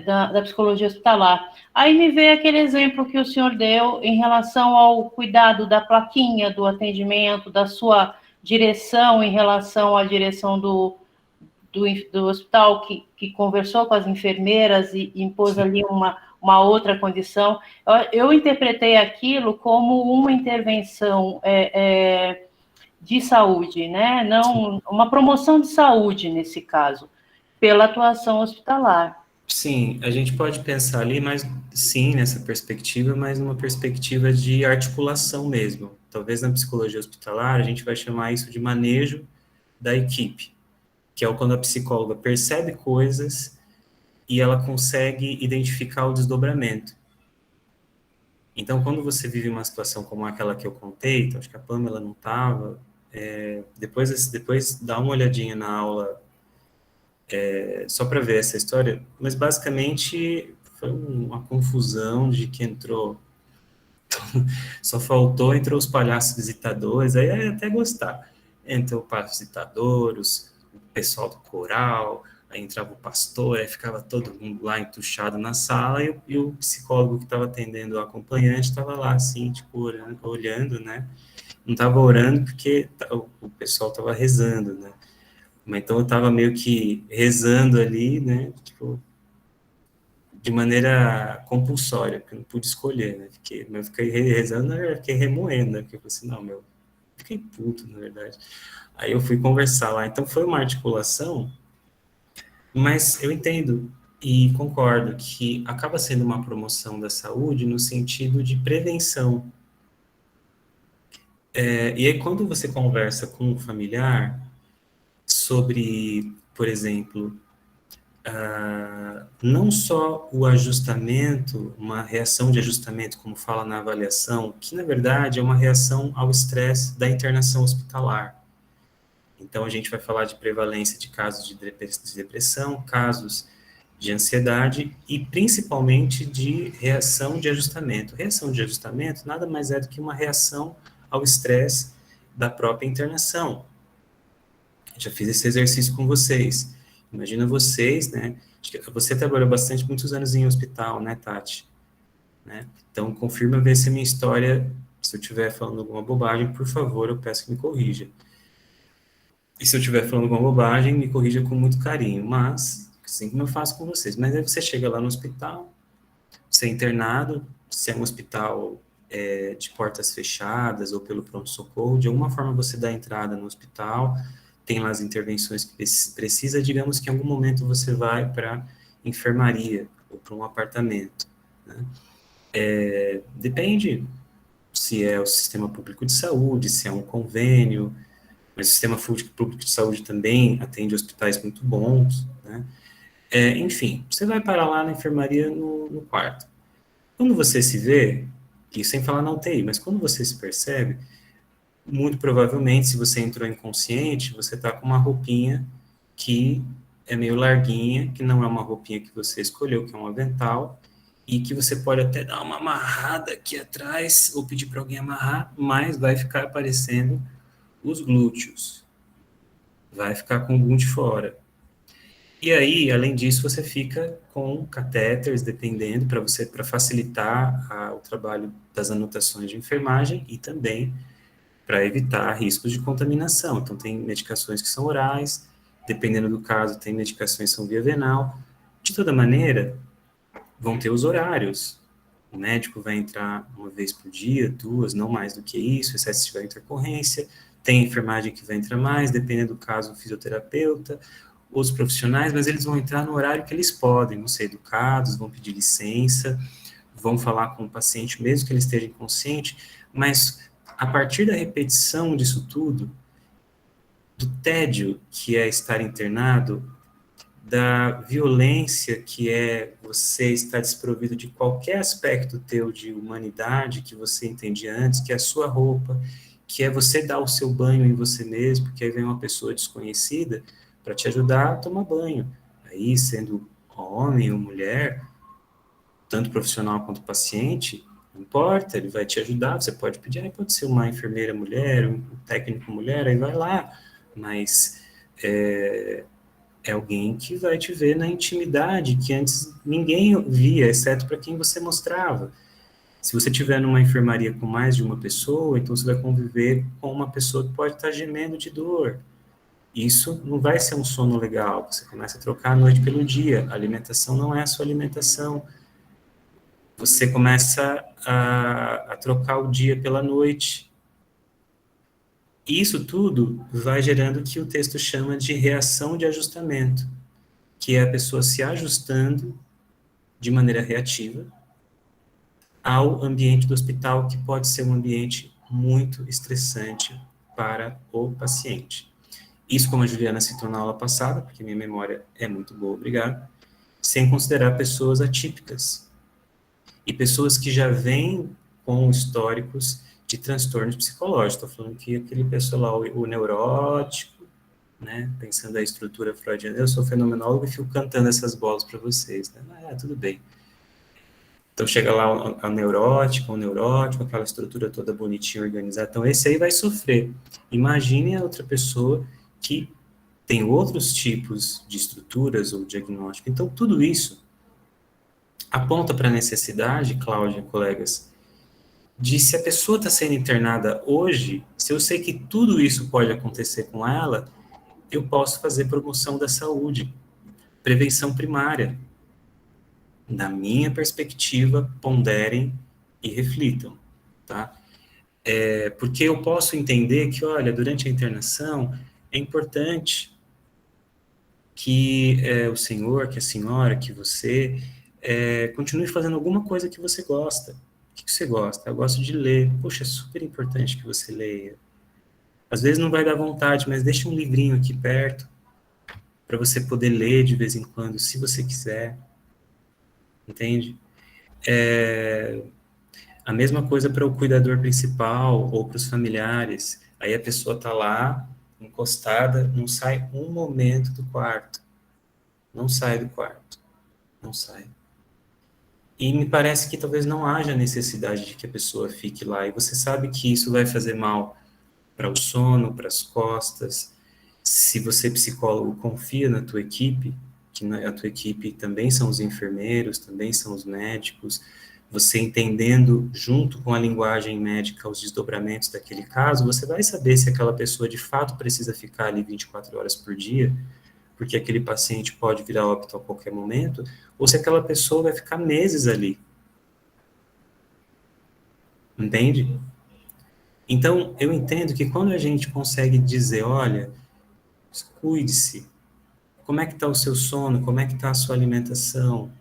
da psicologia hospitalar? Aí me veio aquele exemplo que o senhor deu em relação ao cuidado da plaquinha, do atendimento, da sua direção em relação à direção do hospital que conversou com as enfermeiras e impôs ali uma outra condição. Eu interpretei aquilo como uma intervenção de saúde, né? Não uma promoção de saúde nesse caso, pela atuação hospitalar. Sim, a gente pode pensar ali, mas sim, nessa perspectiva, mas numa perspectiva de articulação mesmo. Talvez na psicologia hospitalar a gente vai chamar isso de manejo da equipe, que é quando a psicóloga percebe coisas e ela consegue identificar o desdobramento. Então, quando você vive uma situação como aquela que eu contei, então, acho que a Pamela não estava, depois dá uma olhadinha na aula só para ver essa história, mas basicamente foi uma confusão de que entrou, só faltou, entrou os palhaços visitadores, aí eu ia até gostar. Entrou o palhaço visitador, o pessoal do coral, aí entrava o pastor, aí ficava todo mundo lá entuchado na sala, e o psicólogo que estava atendendo o acompanhante estava lá, assim, tipo, olhando, né? Não estava orando porque o pessoal estava rezando, né? Mas então eu estava meio que rezando ali, né? Tipo, de maneira compulsória, porque eu não pude escolher, né? Eu fiquei rezando, eu fiquei remoendo, né? Porque eu falei assim, não, fiquei puto, na verdade. Aí eu fui conversar lá. Então foi uma articulação, mas eu entendo e concordo que acaba sendo uma promoção da saúde no sentido de prevenção. E aí quando você conversa com um familiar sobre, por exemplo, não só o ajustamento, uma reação de ajustamento, como fala na avaliação, que na verdade é uma reação ao estresse da internação hospitalar. Então a gente vai falar de prevalência de casos de depressão, casos de ansiedade e principalmente de reação de ajustamento. Reação de ajustamento nada mais é do que uma reação ao estresse da própria internação. Já fiz esse exercício com vocês. Imagina vocês, né? Você trabalhou bastante, muitos anos em hospital, né, Tati? Né? Então, confirma ver se a minha história, se eu estiver falando alguma bobagem, por favor, eu peço que me corrija. E se eu estiver falando alguma bobagem, me corrija com muito carinho, mas, assim como eu faço com vocês. Mas aí você chega lá no hospital, você é internado, se é um hospital de portas fechadas ou pelo pronto-socorro, de alguma forma você dá entrada no hospital, tem lá as intervenções que precisa, digamos que em algum momento você vai para enfermaria ou para um apartamento. Né? Depende se é o sistema público de saúde, se é um convênio, mas o sistema público de saúde também atende hospitais muito bons, né? Enfim, você vai parar lá na enfermaria no quarto. Quando você se vê, e sem falar na UTI, mas quando você se percebe, muito provavelmente, se você entrou inconsciente, você está com uma roupinha que é meio larguinha, que não é uma roupinha que você escolheu, que é um avental, e que você pode até dar uma amarrada aqui atrás, ou pedir para alguém amarrar, mas vai ficar aparecendo os glúteos. Vai ficar com o glúteo fora. E aí, além disso, você fica com catéteres, dependendo, para facilitar o trabalho das anotações de enfermagem e também para evitar riscos de contaminação. Então, tem medicações que são orais, dependendo do caso, tem medicações que são via venal. De toda maneira, vão ter os horários. O médico vai entrar uma vez por dia, 2, não mais do que isso, exceto se tiver intercorrência. Tem a enfermagem que vai entrar mais, dependendo do caso, o fisioterapeuta, os profissionais, mas eles vão entrar no horário que eles podem, vão ser educados, vão pedir licença, vão falar com o paciente, mesmo que ele esteja inconsciente, mas a partir da repetição disso tudo, do tédio que é estar internado, da violência que é você estar desprovido de qualquer aspecto teu de humanidade que você entendia antes, que é a sua roupa, que é você dar o seu banho em você mesmo, porque aí vem uma pessoa desconhecida para te ajudar a tomar banho. Aí, sendo homem ou mulher, tanto profissional quanto paciente, não importa, ele vai te ajudar, você pode pedir, aí pode ser uma enfermeira mulher, um técnico mulher, aí vai lá, mas é alguém que vai te ver na intimidade que antes ninguém via, exceto para quem você mostrava. Se você estiver numa enfermaria com mais de uma pessoa, então você vai conviver com uma pessoa que pode estar gemendo de dor. Isso não vai ser um sono legal, você começa a trocar a noite pelo dia, a alimentação não é a sua alimentação, você começa a trocar o dia pela noite. Isso tudo vai gerando o que o texto chama de reação de ajustamento, que é a pessoa se ajustando de maneira reativa ao ambiente do hospital, que pode ser um ambiente muito estressante para o paciente. Isso, como a Juliana citou na aula passada, porque minha memória é muito boa, obrigado, sem considerar pessoas atípicas e pessoas que já vêm com históricos de transtornos psicológicos. Estou falando que aquele pessoal lá, o neurótico, né, pensando a estrutura freudiana, eu sou fenomenólogo e fico cantando essas bolas para vocês, né? Tudo bem. Então chega lá o neurótico, aquela estrutura toda bonitinha, organizada. Então esse aí vai sofrer. Imagine a outra pessoa que tem outros tipos de estruturas ou diagnóstico. Então tudo isso aponta para a necessidade, Cláudia, colegas, de se a pessoa está sendo internada hoje, se eu sei que tudo isso pode acontecer com ela, eu posso fazer promoção da saúde, prevenção primária. Na minha perspectiva, ponderem e reflitam, tá? Porque eu posso entender que, olha, durante a internação, é importante que o senhor, que a senhora, que você continue fazendo alguma coisa que você gosta. O que você gosta? Eu gosto de ler. Poxa, é super importante que você leia. Às vezes não vai dar vontade, mas deixa um livrinho aqui perto para você poder ler de vez em quando, se você quiser. Entende? A mesma coisa para o cuidador principal ou para os familiares. Aí a pessoa está lá, encostada, não sai um momento do quarto. Não sai do quarto. Não sai. E me parece que talvez não haja necessidade de que a pessoa fique lá. E você sabe que isso vai fazer mal para o sono, para as costas. Se você, psicólogo, confia na tua equipe, que a tua equipe também são os enfermeiros, também são os médicos, você entendendo junto com a linguagem médica os desdobramentos daquele caso, você vai saber se aquela pessoa de fato precisa ficar ali 24 horas por dia, porque aquele paciente pode virar óbito a qualquer momento, ou se aquela pessoa vai ficar meses ali. Entende? Então, eu entendo que quando a gente consegue dizer, olha, cuide-se, como é que está o seu sono, como é que está a sua alimentação,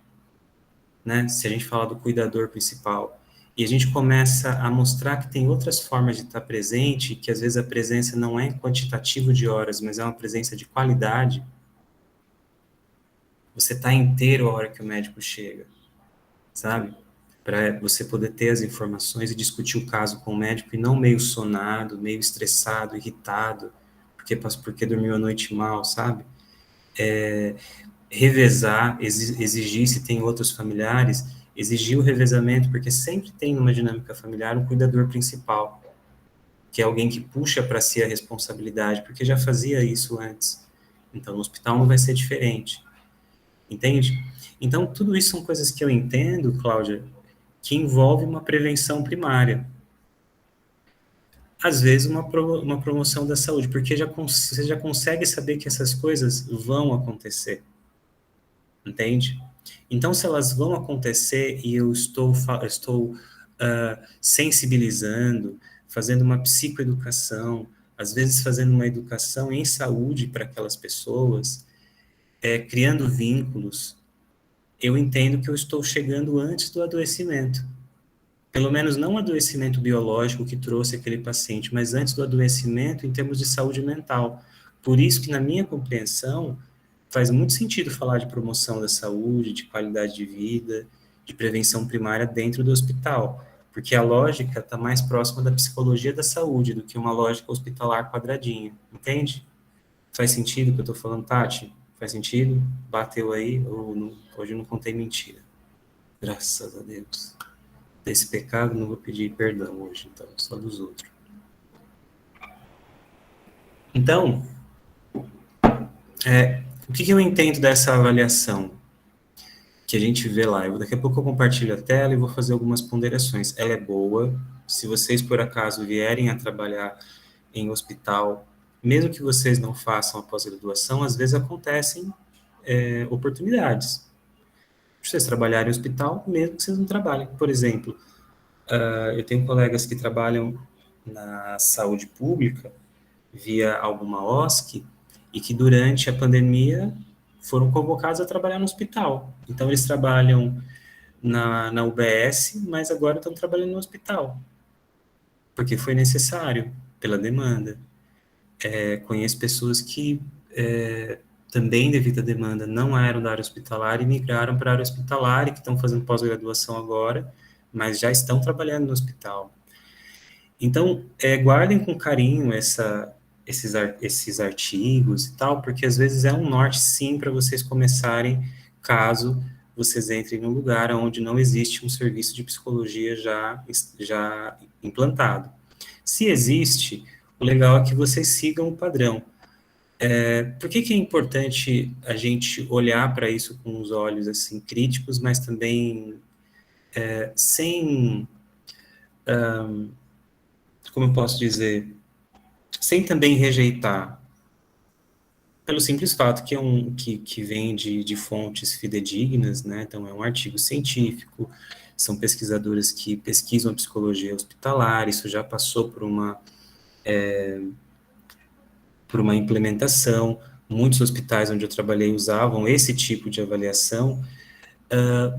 né? Se a gente fala do cuidador principal, e a gente começa a mostrar que tem outras formas de estar presente, que às vezes a presença não é quantitativo de horas, mas é uma presença de qualidade. Você está inteiro a hora que o médico chega, sabe? Para você poder ter as informações e discutir o caso com o médico e não meio sonado, meio estressado, irritado, porque dormiu a noite mal, sabe? Revezar, exigir, se tem outros familiares, exigir o revezamento, porque sempre tem numa dinâmica familiar um cuidador principal, que é alguém que puxa para si a responsabilidade, porque já fazia isso antes. Então, no hospital não vai ser diferente. Entende? Então, tudo isso são coisas que eu entendo, Cláudia, que envolve uma prevenção primária. às vezes, uma promoção da saúde, porque você já consegue saber que essas coisas vão acontecer, entende? Então, se elas vão acontecer e eu estou sensibilizando, fazendo uma psicoeducação, às vezes fazendo uma educação em saúde para aquelas pessoas, criando vínculos, eu entendo que eu estou chegando antes do adoecimento. Pelo menos não o adoecimento biológico que trouxe aquele paciente, mas antes do adoecimento em termos de saúde mental. Por isso que, na minha compreensão, faz muito sentido falar de promoção da saúde, de qualidade de vida, de prevenção primária dentro do hospital, porque a lógica está mais próxima da psicologia da saúde do que uma lógica hospitalar quadradinha, entende? Faz sentido o que eu estou falando, Tati? Faz sentido? Bateu aí? Hoje eu não contei mentira. Graças a Deus. Desse pecado não vou pedir perdão hoje, então, só dos outros. Então, o que eu entendo dessa avaliação que a gente vê lá? Daqui a pouco eu compartilho a tela e vou fazer algumas ponderações. Ela é boa. Se vocês, por acaso, vierem a trabalhar em hospital, mesmo que vocês não façam a pós-graduação, às vezes acontecem oportunidades. Vocês trabalharem em hospital, mesmo que vocês não trabalhem. Por exemplo, eu tenho colegas que trabalham na saúde pública via alguma OSC e que durante a pandemia foram convocados a trabalhar no hospital. Então, eles trabalham na UBS, mas agora estão trabalhando no hospital, porque foi necessário, pela demanda. Conheço pessoas que também, devido à demanda, não eram da área hospitalar e migraram para a área hospitalar e que estão fazendo pós-graduação agora, mas já estão trabalhando no hospital. Então, guardem com carinho esses artigos e tal, porque às vezes é um norte, sim, para vocês começarem, caso vocês entrem num lugar onde não existe um serviço de psicologia já implantado. Se existe, o legal é que vocês sigam o padrão. Por que é importante a gente olhar para isso com os olhos assim críticos, mas também sem, como eu posso dizer, sem também rejeitar, pelo simples fato que vem de fontes fidedignas, né? Então é um artigo científico, são pesquisadoras que pesquisam a psicologia hospitalar, isso já passou por uma implementação. Muitos hospitais onde eu trabalhei usavam esse tipo de avaliação,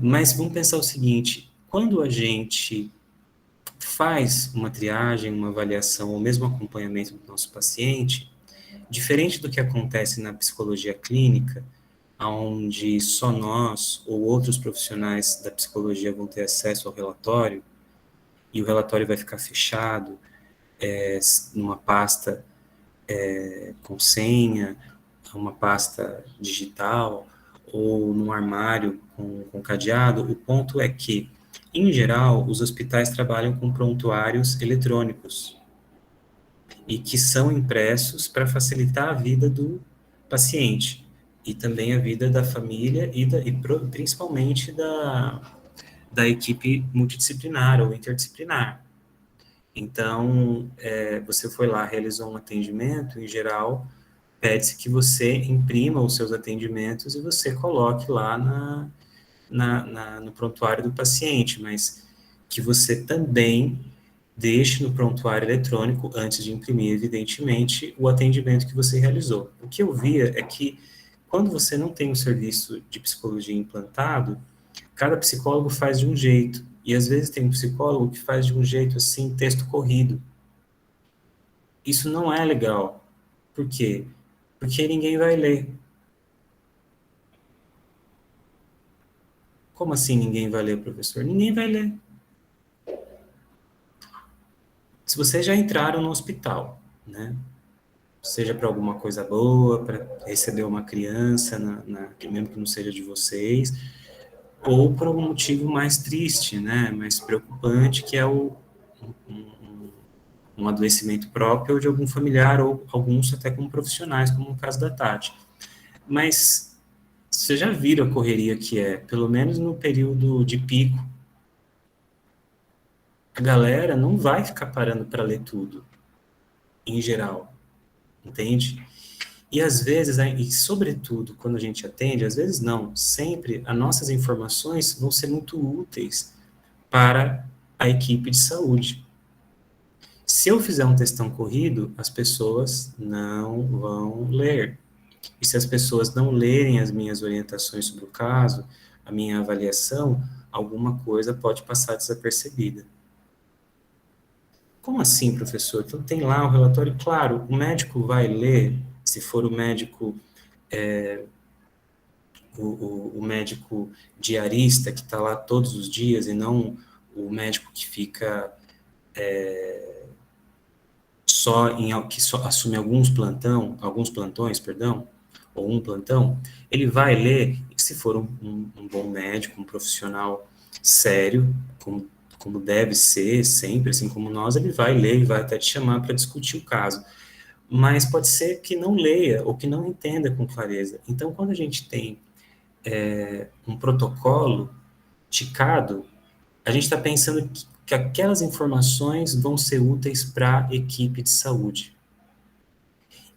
mas vamos pensar o seguinte: quando a gente faz uma triagem, uma avaliação, ou mesmo acompanhamento do nosso paciente, diferente do que acontece na psicologia clínica, onde só nós ou outros profissionais da psicologia vão ter acesso ao relatório, e o relatório vai ficar fechado numa pasta com senha, uma pasta digital, ou num armário com cadeado. O ponto é que, em geral, os hospitais trabalham com prontuários eletrônicos e que são impressos para facilitar a vida do paciente e também a vida da família e principalmente da equipe multidisciplinar ou interdisciplinar. Então, você foi lá, realizou um atendimento, em geral, pede-se que você imprima os seus atendimentos e você coloque lá no prontuário do paciente, mas que você também deixe no prontuário eletrônico, antes de imprimir, evidentemente, o atendimento que você realizou. O que eu via é que, quando você não tem um serviço de psicologia implantado, cada psicólogo faz de um jeito, e às vezes tem um psicólogo que faz de um jeito assim, texto corrido. Isso não é legal. Por quê? Porque ninguém vai ler. Como assim ninguém vai ler, professor? Ninguém vai ler. Se vocês já entraram no hospital, né? Seja para alguma coisa boa, para receber uma criança, mesmo que não seja de vocês, ou por algum motivo mais triste, né? Mais preocupante, que é um adoecimento próprio ou de algum familiar, ou alguns até como profissionais, como no caso da Tati. Mas vocês já viram a correria que é, pelo menos no período de pico. A galera não vai ficar parando para ler tudo. em geral, entende? E às vezes, e sobretudo quando a gente atende, às vezes não, sempre as nossas informações vão ser muito úteis para a equipe de saúde. Se eu fizer um textão corrido, as pessoas não vão ler. E se as pessoas não lerem as minhas orientações sobre o caso, a minha avaliação, alguma coisa pode passar desapercebida. Como assim, professor? Então tem lá o relatório, claro, o médico vai ler, se for o médico, o médico diarista que está lá todos os dias e não o médico que fica que só assume alguns plantões, perdão, ou um plantão, ele vai ler, se for um bom médico, um profissional sério, como deve ser sempre, assim como nós, ele vai ler e vai até te chamar para discutir o caso. Mas pode ser que não leia ou que não entenda com clareza. Então, quando a gente tem um protocolo ticado, a gente está pensando que aquelas informações vão ser úteis para a equipe de saúde.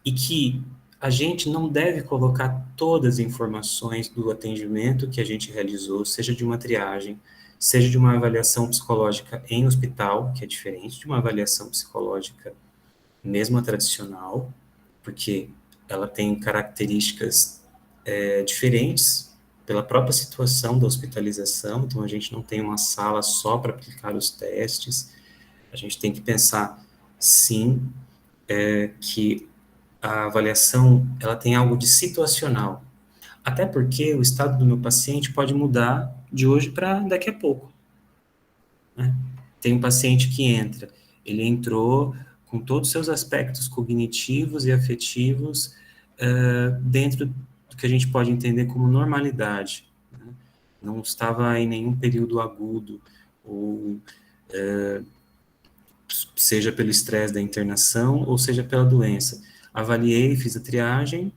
E que a gente não deve colocar todas as informações do atendimento que a gente realizou, seja de uma triagem, seja de uma avaliação psicológica em hospital, que é diferente de uma avaliação psicológica mesmo a tradicional, porque ela tem características diferentes pela própria situação da hospitalização, então a gente não tem uma sala só para aplicar os testes, a gente tem que pensar, sim, que a avaliação, ela tem algo de situacional, até porque o estado do meu paciente pode mudar de hoje para daqui a pouco, né? Tem um paciente que entra, ele entrou com todos os seus aspectos cognitivos e afetivos dentro do que a gente pode entender como normalidade, né? Não estava em nenhum período agudo, ou seja pelo estresse da internação, ou seja pela doença. Avaliei, fiz a triagem,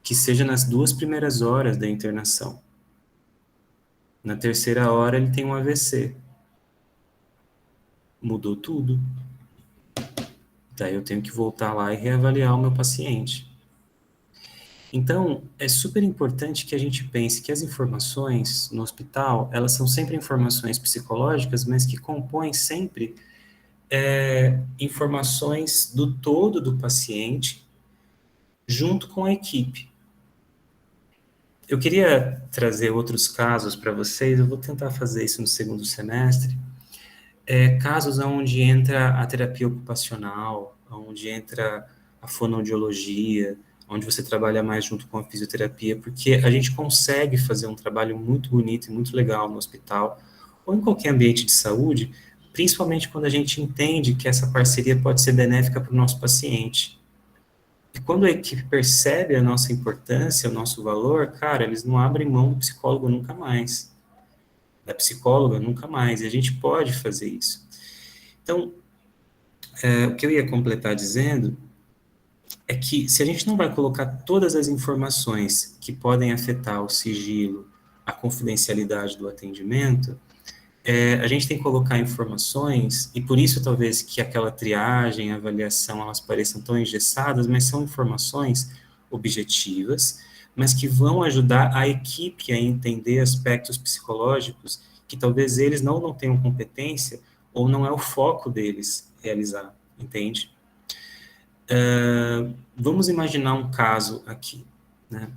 que seja nas 2 primeiras horas da internação. Na terceira hora, ele tem um AVC. Mudou tudo. Daí eu tenho que voltar lá e reavaliar o meu paciente. Então, é super importante que a gente pense que as informações no hospital, elas são sempre informações psicológicas, mas que compõem sempre informações do todo do paciente, junto com a equipe. Eu queria trazer outros casos para vocês, eu vou tentar fazer isso no segundo semestre, casos onde entra a terapia ocupacional, onde entra a fonoaudiologia, onde você trabalha mais junto com a fisioterapia, porque a gente consegue fazer um trabalho muito bonito e muito legal no hospital, ou em qualquer ambiente de saúde, principalmente quando a gente entende que essa parceria pode ser benéfica para o nosso paciente. E quando a equipe percebe a nossa importância, o nosso valor, cara, eles não abrem mão do psicólogo nunca mais, da psicóloga nunca mais, e a gente pode fazer isso. Então, o que eu ia completar dizendo é que se a gente não vai colocar todas as informações que podem afetar o sigilo, a confidencialidade do atendimento, a gente tem que colocar informações, e por isso talvez que aquela triagem, avaliação, elas pareçam tão engessadas, mas são informações objetivas, mas que vão ajudar a equipe a entender aspectos psicológicos que talvez eles não tenham competência, ou não é o foco deles realizar, entende? Vamos imaginar um caso aqui, né?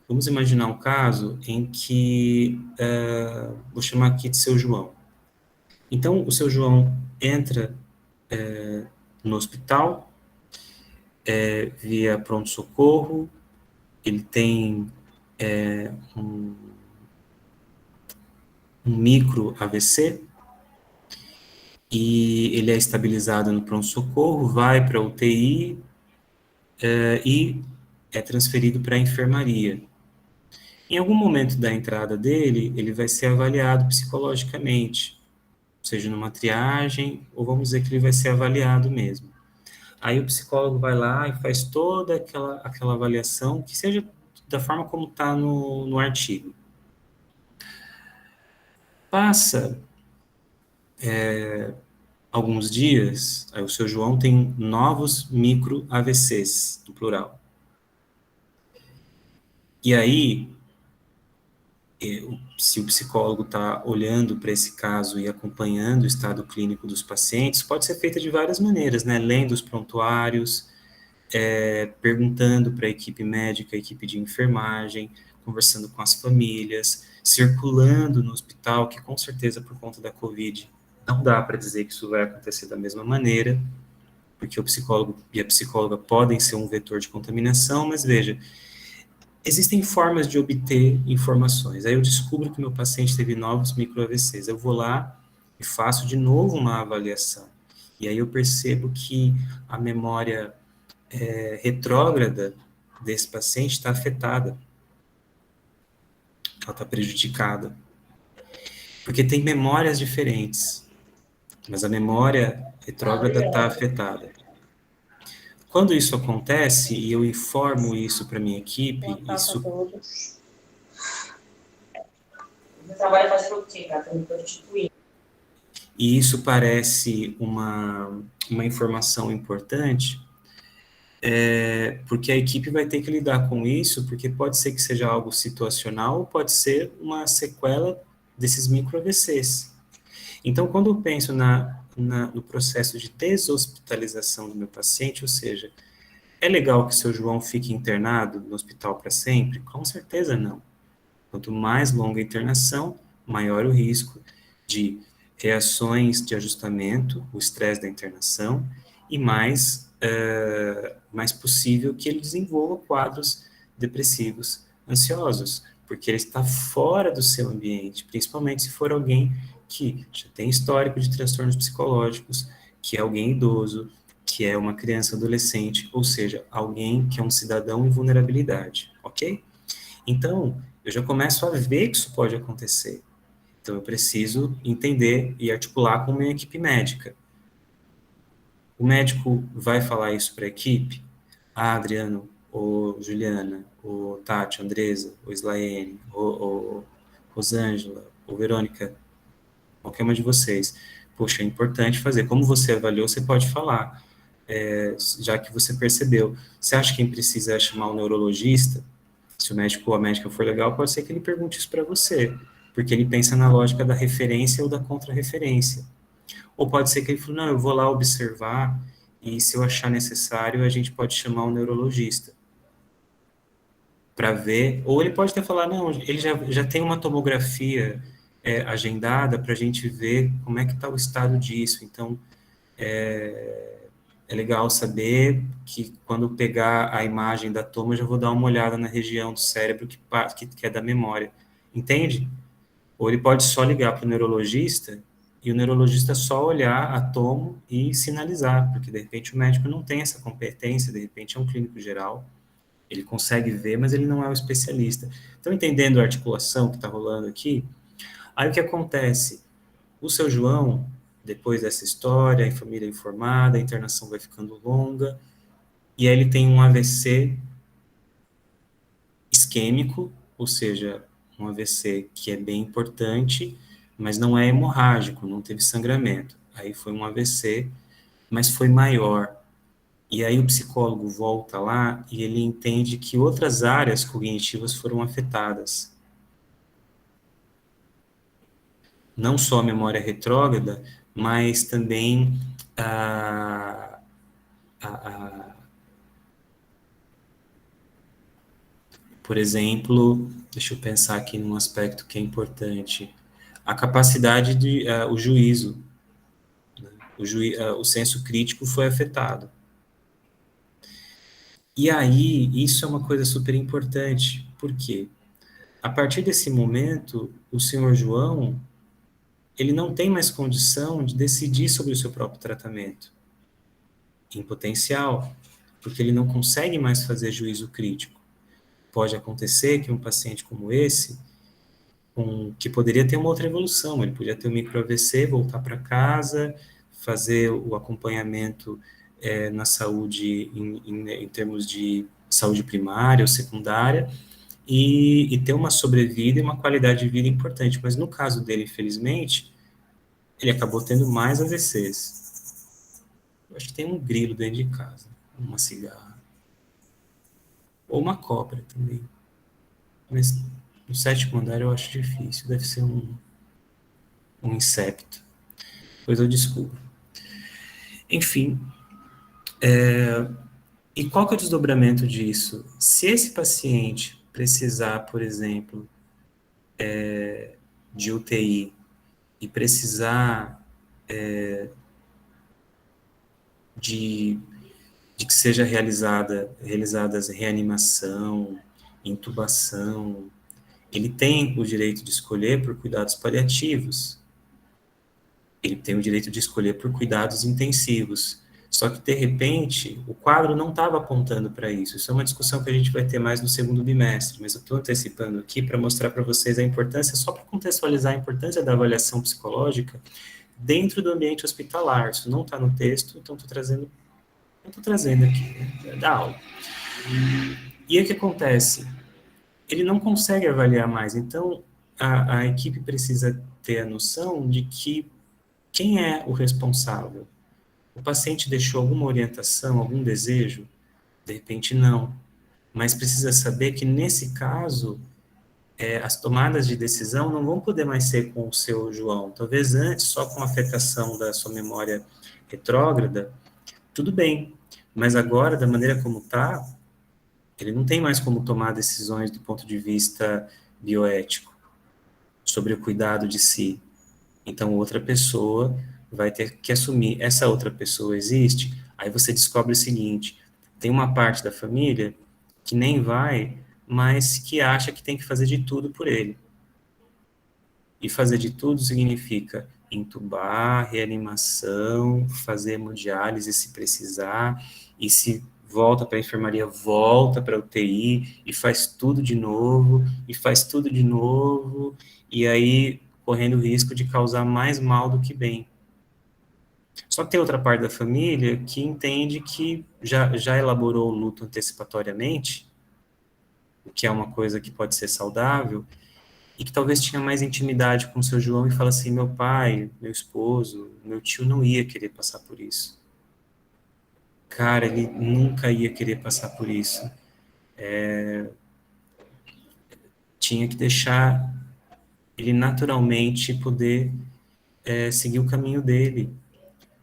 Vamos imaginar um caso em que, vou chamar aqui de seu João. Então, o seu João entra no hospital, via pronto-socorro, ele tem um micro AVC, e ele é estabilizado no pronto-socorro, vai para a UTI e é transferido para a enfermaria. Em algum momento da entrada dele, ele vai ser avaliado psicologicamente, seja numa triagem, ou vamos dizer que ele vai ser avaliado mesmo. Aí o psicólogo vai lá e faz toda aquela avaliação, que seja da forma como está no artigo. Passa alguns dias, aí o seu João tem novos micro AVCs, no plural. E aí, se o psicólogo está olhando para esse caso e acompanhando o estado clínico dos pacientes, pode ser feita de várias maneiras, né? Lendo os prontuários, perguntando para a equipe médica, a equipe de enfermagem, conversando com as famílias, circulando no hospital, que com certeza por conta da Covid não dá para dizer que isso vai acontecer da mesma maneira, porque o psicólogo e a psicóloga podem ser um vetor de contaminação, mas veja, existem formas de obter informações. Aí eu descubro que meu paciente teve novos micro-AVCs. Eu vou lá e faço de novo uma avaliação. E aí eu percebo que a memória retrógrada desse paciente está afetada. Ela está prejudicada. Porque tem memórias diferentes. Mas a memória retrógrada está afetada. Quando isso acontece, e eu informo isso para minha equipe, isso... Trabalho faz rotina, tem que substituir. E isso parece uma informação importante, porque a equipe vai ter que lidar com isso, porque pode ser que seja algo situacional, pode ser uma sequela desses micro-AVCs. Então, quando eu penso no processo de deshospitalização do meu paciente, ou seja, é legal que o seu João fique internado no hospital para sempre? Com certeza não. Quanto mais longa a internação, maior o risco de reações de ajustamento, o estresse da internação, e mais possível que ele desenvolva quadros depressivos ansiosos, porque ele está fora do seu ambiente, principalmente se for alguém que já tem histórico de transtornos psicológicos, que é alguém idoso, que é uma criança adolescente, ou seja, alguém que é um cidadão em vulnerabilidade, ok? Então, eu já começo a ver que isso pode acontecer. Então, eu preciso entender e articular com a minha equipe médica. O médico vai falar isso para a equipe? Ah, Adriano, ou Juliana, ou Tati, Andresa, ou Islaene, ou Rosângela, ou Verônica, qualquer uma de vocês. Poxa, é importante fazer. Como você avaliou, você pode falar, já que você percebeu. Você acha que quem precisa é chamar um neurologista? Se o médico ou a médica for legal, pode ser que ele pergunte isso para você, porque ele pensa na lógica da referência ou da contra-referência. Ou pode ser que ele fale, não, eu vou lá observar, e se eu achar necessário, a gente pode chamar um neurologista para ver, ou ele pode até falar, não, ele já tem uma tomografia agendada para a gente ver como é que está o estado disso, então é legal saber que quando pegar a imagem da toma, eu já vou dar uma olhada na região do cérebro que é da memória, entende? Ou ele pode só ligar para o neurologista e o neurologista só olhar a tomo e sinalizar, porque de repente o médico não tem essa competência, de repente é um clínico geral, ele consegue ver, mas ele não é um especialista. Então, entendendo a articulação que está rolando aqui, aí o que acontece? O seu João, depois dessa história, a família informada, a internação vai ficando longa, e aí ele tem um AVC isquêmico, ou seja, um AVC que é bem importante, mas não é hemorrágico, não teve sangramento. Aí foi um AVC, mas foi maior. E aí o psicólogo volta lá e ele entende que outras áreas cognitivas foram afetadas. Não só a memória retrógrada, mas também por exemplo, deixa eu pensar aqui num aspecto que é importante, a capacidade de, o juízo, né? O senso crítico foi afetado. E aí, isso é uma coisa super importante, porque a partir desse momento, o senhor João, ele não tem mais condição de decidir sobre o seu próprio tratamento, em potencial, porque ele não consegue mais fazer juízo crítico. Pode acontecer que um paciente como esse, que poderia ter uma outra evolução, ele podia ter um micro-AVC, voltar para casa, fazer o acompanhamento na saúde, em termos de saúde primária ou secundária, e ter uma sobrevida e uma qualidade de vida importante. Mas no caso dele, infelizmente, ele acabou tendo mais AVCs. Eu acho que tem um grilo dentro de casa, uma cigarra. Ou uma cobra também. Mas no 7º andar eu acho difícil, deve ser um inseto. Depois eu descubro. Enfim, e qual que é o desdobramento disso? Se esse paciente precisar, por exemplo, de UTI e precisar de que seja realizadas reanimação, intubação, ele tem o direito de escolher por cuidados paliativos, ele tem o direito de escolher por cuidados intensivos. Só que, de repente, o quadro não estava apontando para isso. Isso é uma discussão que a gente vai ter mais no 2º bimestre, mas eu estou antecipando aqui para mostrar para vocês a importância, só para contextualizar a importância da avaliação psicológica dentro do ambiente hospitalar. Isso não está no texto, então eu estou trazendo aqui, né, da aula. E aí o que acontece? Ele não consegue avaliar mais, então a equipe precisa ter a noção de que quem é o responsável? O paciente deixou alguma orientação, algum desejo? De repente, não. Mas precisa saber que, nesse caso, as tomadas de decisão não vão poder mais ser com o seu João. Talvez antes, só com a afetação da sua memória retrógrada, tudo bem. Mas agora, da maneira como está, ele não tem mais como tomar decisões do ponto de vista bioético sobre o cuidado de si. Então, outra pessoa vai ter que assumir. Essa outra pessoa existe? Aí você descobre o seguinte, tem uma parte da família que nem vai, mas que acha que tem que fazer de tudo por ele. E fazer de tudo significa entubar, reanimação, fazer hemodiálise se precisar, e se volta para a enfermaria, volta para a UTI, e faz tudo de novo, e faz tudo de novo, e aí correndo o risco de causar mais mal do que bem. Só que tem outra parte da família que entende que já elaborou o luto antecipatoriamente, o que é uma coisa que pode ser saudável, e que talvez tinha mais intimidade com o seu João e fala assim, meu pai, meu esposo, meu tio não ia querer passar por isso. Cara, ele nunca ia querer passar por isso. Tinha que deixar ele naturalmente poder seguir o caminho dele.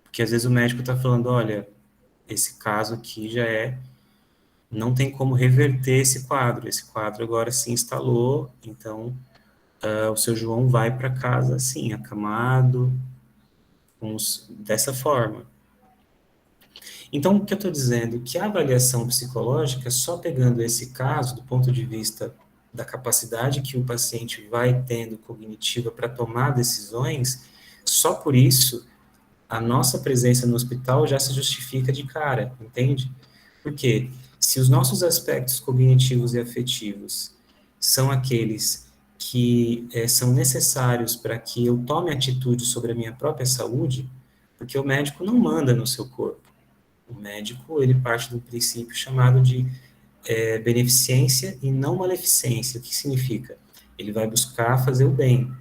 Porque às vezes o médico está falando, olha, esse caso aqui não tem como reverter esse quadro agora se instalou, então o seu João vai para casa assim, acamado, dessa forma. Então, o que eu estou dizendo? Que a avaliação psicológica, só pegando esse caso, do ponto de vista da capacidade que o paciente vai tendo cognitiva para tomar decisões, só por isso, a nossa presença no hospital já se justifica de cara, entende? Porque se os nossos aspectos cognitivos e afetivos são aqueles que são necessários para que eu tome atitude sobre a minha própria saúde, porque o médico não manda no seu corpo. O médico, ele parte do princípio chamado de beneficência e não maleficência. O que significa? Ele vai buscar fazer o bem,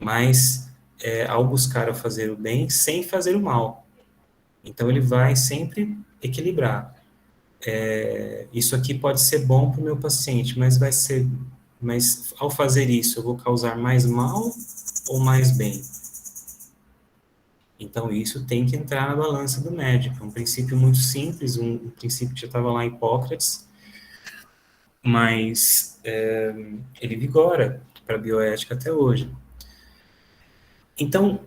mas ao buscar fazer o bem sem fazer o mal. Então, ele vai sempre equilibrar. Isso aqui pode ser bom para o meu paciente, mas ao fazer isso, eu vou causar mais mal ou mais bem? Então, isso tem que entrar na balança do médico. É um princípio muito simples, um princípio que já estava lá em Hipócrates, mas ele vigora para a bioética até hoje. Então,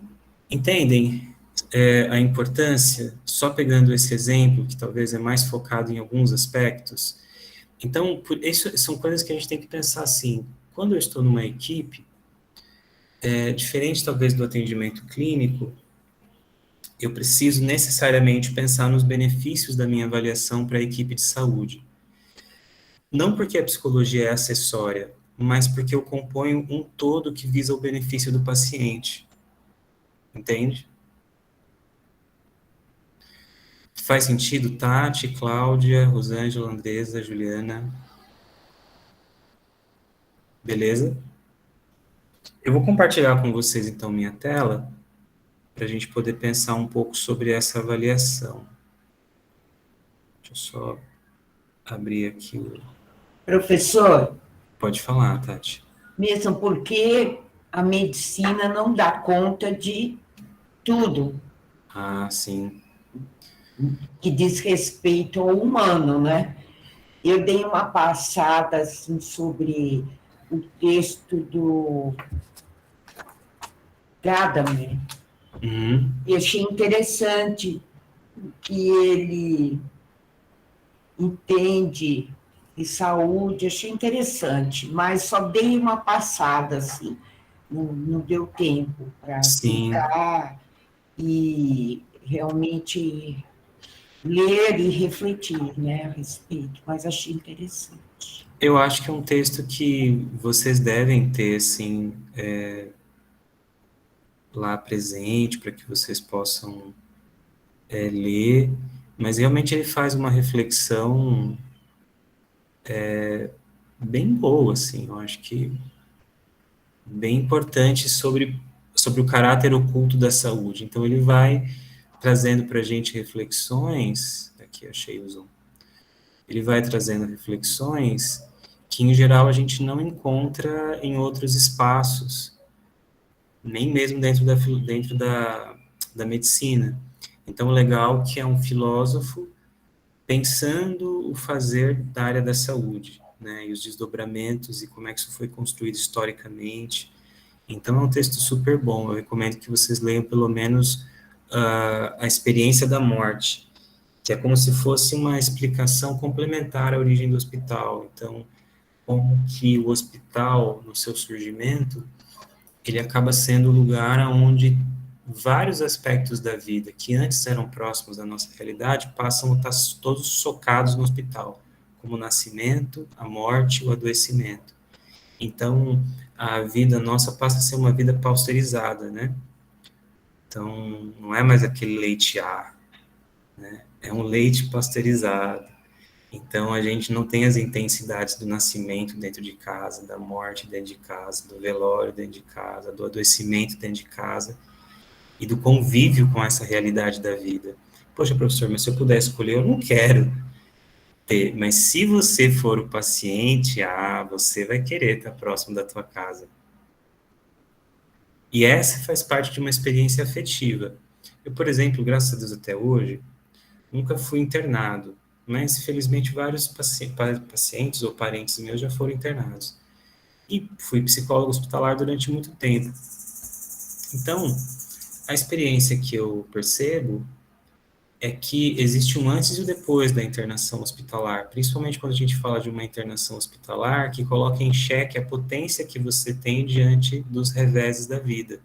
entendem a importância, só pegando esse exemplo, que talvez é mais focado em alguns aspectos. Então, isso são coisas que a gente tem que pensar assim, quando eu estou numa equipe, diferente talvez do atendimento clínico, eu preciso necessariamente pensar nos benefícios da minha avaliação para a equipe de saúde. Não porque a psicologia é acessória, mas porque eu componho um todo que visa o benefício do paciente. Entende? Faz sentido, Tati, Cláudia, Rosângela, Andresa, Juliana? Beleza? Eu vou compartilhar com vocês, então, minha tela. para a gente poder pensar um pouco sobre essa avaliação. Deixa eu só abrir aqui o... Professor, Pode falar, Tati. mesmo porque a medicina não dá conta de tudo Ah, sim. que diz respeito ao humano, né? Eu dei uma passada assim, sobre o texto do Gadamer Uhum. e achei interessante que ele entende de saúde, achei interessante, mas só dei uma passada assim, não deu tempo para Sim. clicar e realmente ler e refletir, né, a respeito, mas achei interessante. Eu acho que é um texto que vocês devem ter, assim, lá presente, para que vocês possam ler, mas realmente ele faz uma reflexão bem boa, assim, eu acho que bem importante sobre o caráter oculto da saúde. Então ele vai trazendo para a gente reflexões, aqui achei o zoom, ele vai trazendo reflexões que em geral a gente não encontra em outros espaços, nem mesmo dentro da medicina. Então, o legal é que é um filósofo pensando o fazer da área da saúde, né, e os desdobramentos e como é que isso foi construído historicamente. Então, é um texto super bom. Eu recomendo que vocês leiam pelo menos a experiência da morte, que é como se fosse uma explicação complementar à origem do hospital. Então, como que o hospital, no seu surgimento, ele acaba sendo o lugar onde vários aspectos da vida que antes eram próximos da nossa realidade passam a estar todos socados no hospital, como o nascimento, a morte, o adoecimento. Então, a vida nossa passa a ser uma vida pasteurizada, né? Então, não é mais aquele leite A, né? É um leite pasteurizado. Então, a gente não tem as intensidades do nascimento dentro de casa, da morte dentro de casa, do velório dentro de casa, do adoecimento dentro de casa e do convívio com essa realidade da vida. Poxa, professor, mas se eu puder escolher, eu não quero ter. Mas se você for o paciente, você vai querer estar próximo da tua casa. E essa faz parte de uma experiência afetiva. Eu, por exemplo, graças a Deus até hoje, nunca fui internado, mas felizmente vários pacientes ou parentes meus já foram internados. E fui psicólogo hospitalar durante muito tempo. Então, a experiência que eu percebo é que existe um antes e um depois da internação hospitalar, principalmente quando a gente fala de uma internação hospitalar que coloca em xeque a potência que você tem diante dos reveses da vida.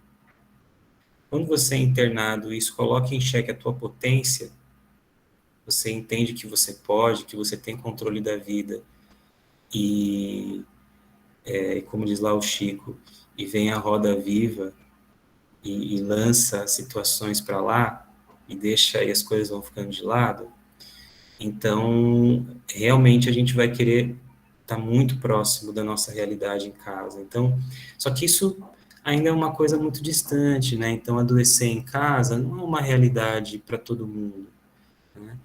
Quando você é internado e isso coloca em xeque a tua potência, você entende que você pode, que você tem controle da vida e, como diz lá o Chico, e vem a roda viva e lança situações para lá e deixa aí as coisas vão ficando de lado, então realmente a gente vai querer estar muito próximo da nossa realidade em casa. Então, só que isso ainda é uma coisa muito distante, né? Então, adoecer em casa não é uma realidade para todo mundo, né?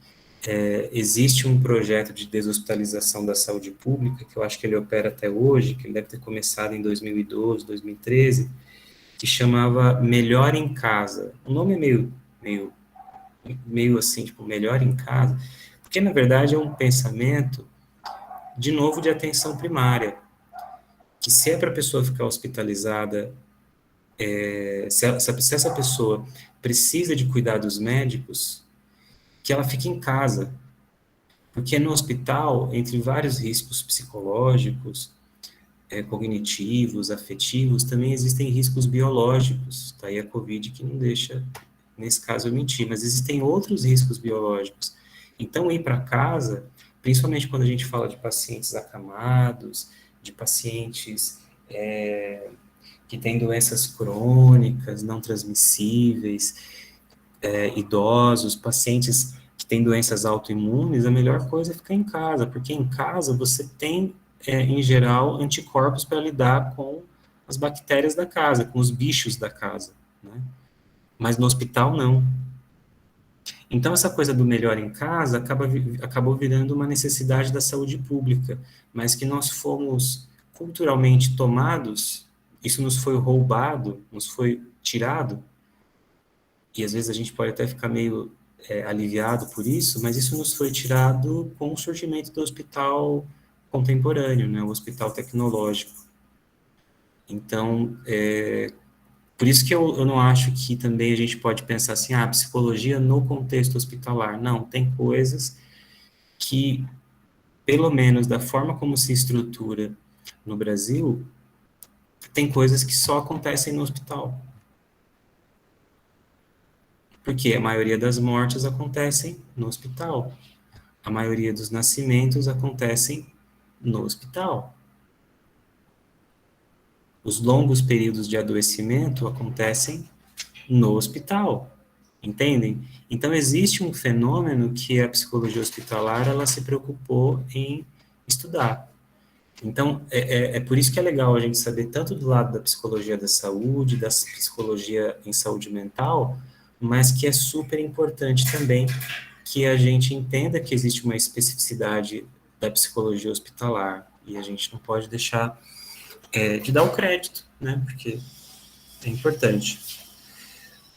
Existe um projeto de deshospitalização da saúde pública, que eu acho que ele opera até hoje, que ele deve ter começado em 2012, 2013, que chamava Melhor em Casa. O nome é meio assim, tipo, Melhor em Casa, porque, na verdade, é um pensamento, de novo, de atenção primária, que se é para a pessoa ficar hospitalizada, se essa pessoa precisa de cuidados médicos, que ela fique em casa, porque no hospital, entre vários riscos psicológicos, cognitivos, afetivos, também existem riscos biológicos. Tá aí a Covid que não deixa, nesse caso, eu mentir, mas existem outros riscos biológicos. Então, ir para casa, principalmente quando a gente fala de pacientes acamados, de pacientes que têm doenças crônicas, não transmissíveis, idosos, pacientes que têm doenças autoimunes, a melhor coisa é ficar em casa, porque em casa você tem, em geral, anticorpos para lidar com as bactérias da casa, com os bichos da casa, né? mas no hospital não. Então, essa coisa do melhor em casa acabou virando uma necessidade da saúde pública, mas que nós fomos culturalmente tomados, isso nos foi roubado, nos foi tirado, e às vezes a gente pode até ficar meio aliviado por isso, mas isso nos foi tirado com o surgimento do hospital contemporâneo, né, o hospital tecnológico. Então, por isso que eu não acho que também a gente pode pensar assim, psicologia no contexto hospitalar. Não, tem coisas que, pelo menos da forma como se estrutura no Brasil, tem coisas que só acontecem no hospital. Porque a maioria das mortes acontecem no hospital. A maioria dos nascimentos acontecem no hospital. Os longos períodos de adoecimento acontecem no hospital, entendem? Então, existe um fenômeno que a psicologia hospitalar, ela se preocupou em estudar. Então, é por isso que é legal a gente saber tanto do lado da psicologia da saúde, da psicologia em saúde mental, mas que é super importante também que a gente entenda que existe uma especificidade da psicologia hospitalar, e a gente não pode deixar de dar o crédito, né, porque é importante.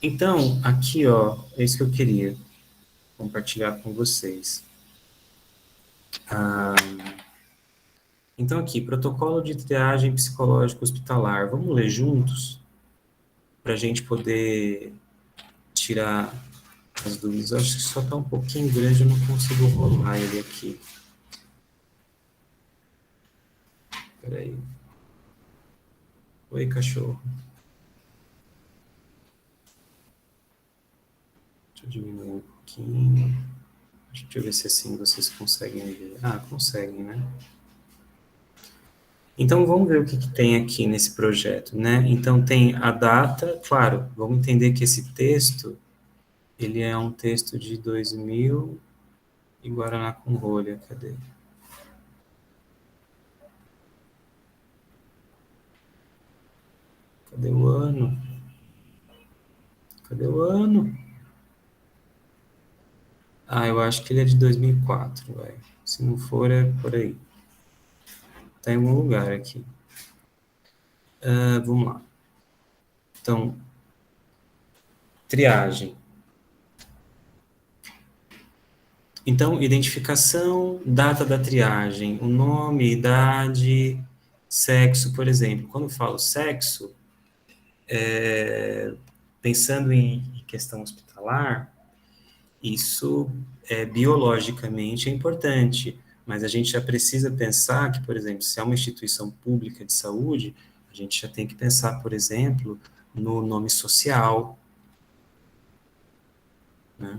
Então, aqui, ó, é isso que eu queria compartilhar com vocês. Então, aqui, protocolo de triagem psicológico hospitalar. Vamos ler juntos? Para a gente poder tirar as dúvidas. Eu acho que só está um pouquinho grande, eu não consigo rolar ele aqui. Espera aí. Oi, cachorro. Deixa eu diminuir um pouquinho. Deixa eu ver se assim vocês conseguem ver. Conseguem, né? Então, vamos ver o que tem aqui nesse projeto, né? Então, tem a data, claro, vamos entender que esse texto, ele é um texto de 2000 e Guaraná com rolha, cadê? Cadê o ano? Cadê o ano? Eu acho que ele é de 2004, vai. Se não for, é por aí. Tá em algum lugar aqui. Vamos lá. Então, triagem. Então, identificação, data da triagem, o nome, idade, sexo, por exemplo. Quando eu falo sexo, pensando em questão hospitalar, isso biologicamente é importante, mas a gente já precisa pensar que, por exemplo, se é uma instituição pública de saúde, a gente já tem que pensar, por exemplo, no nome social, né?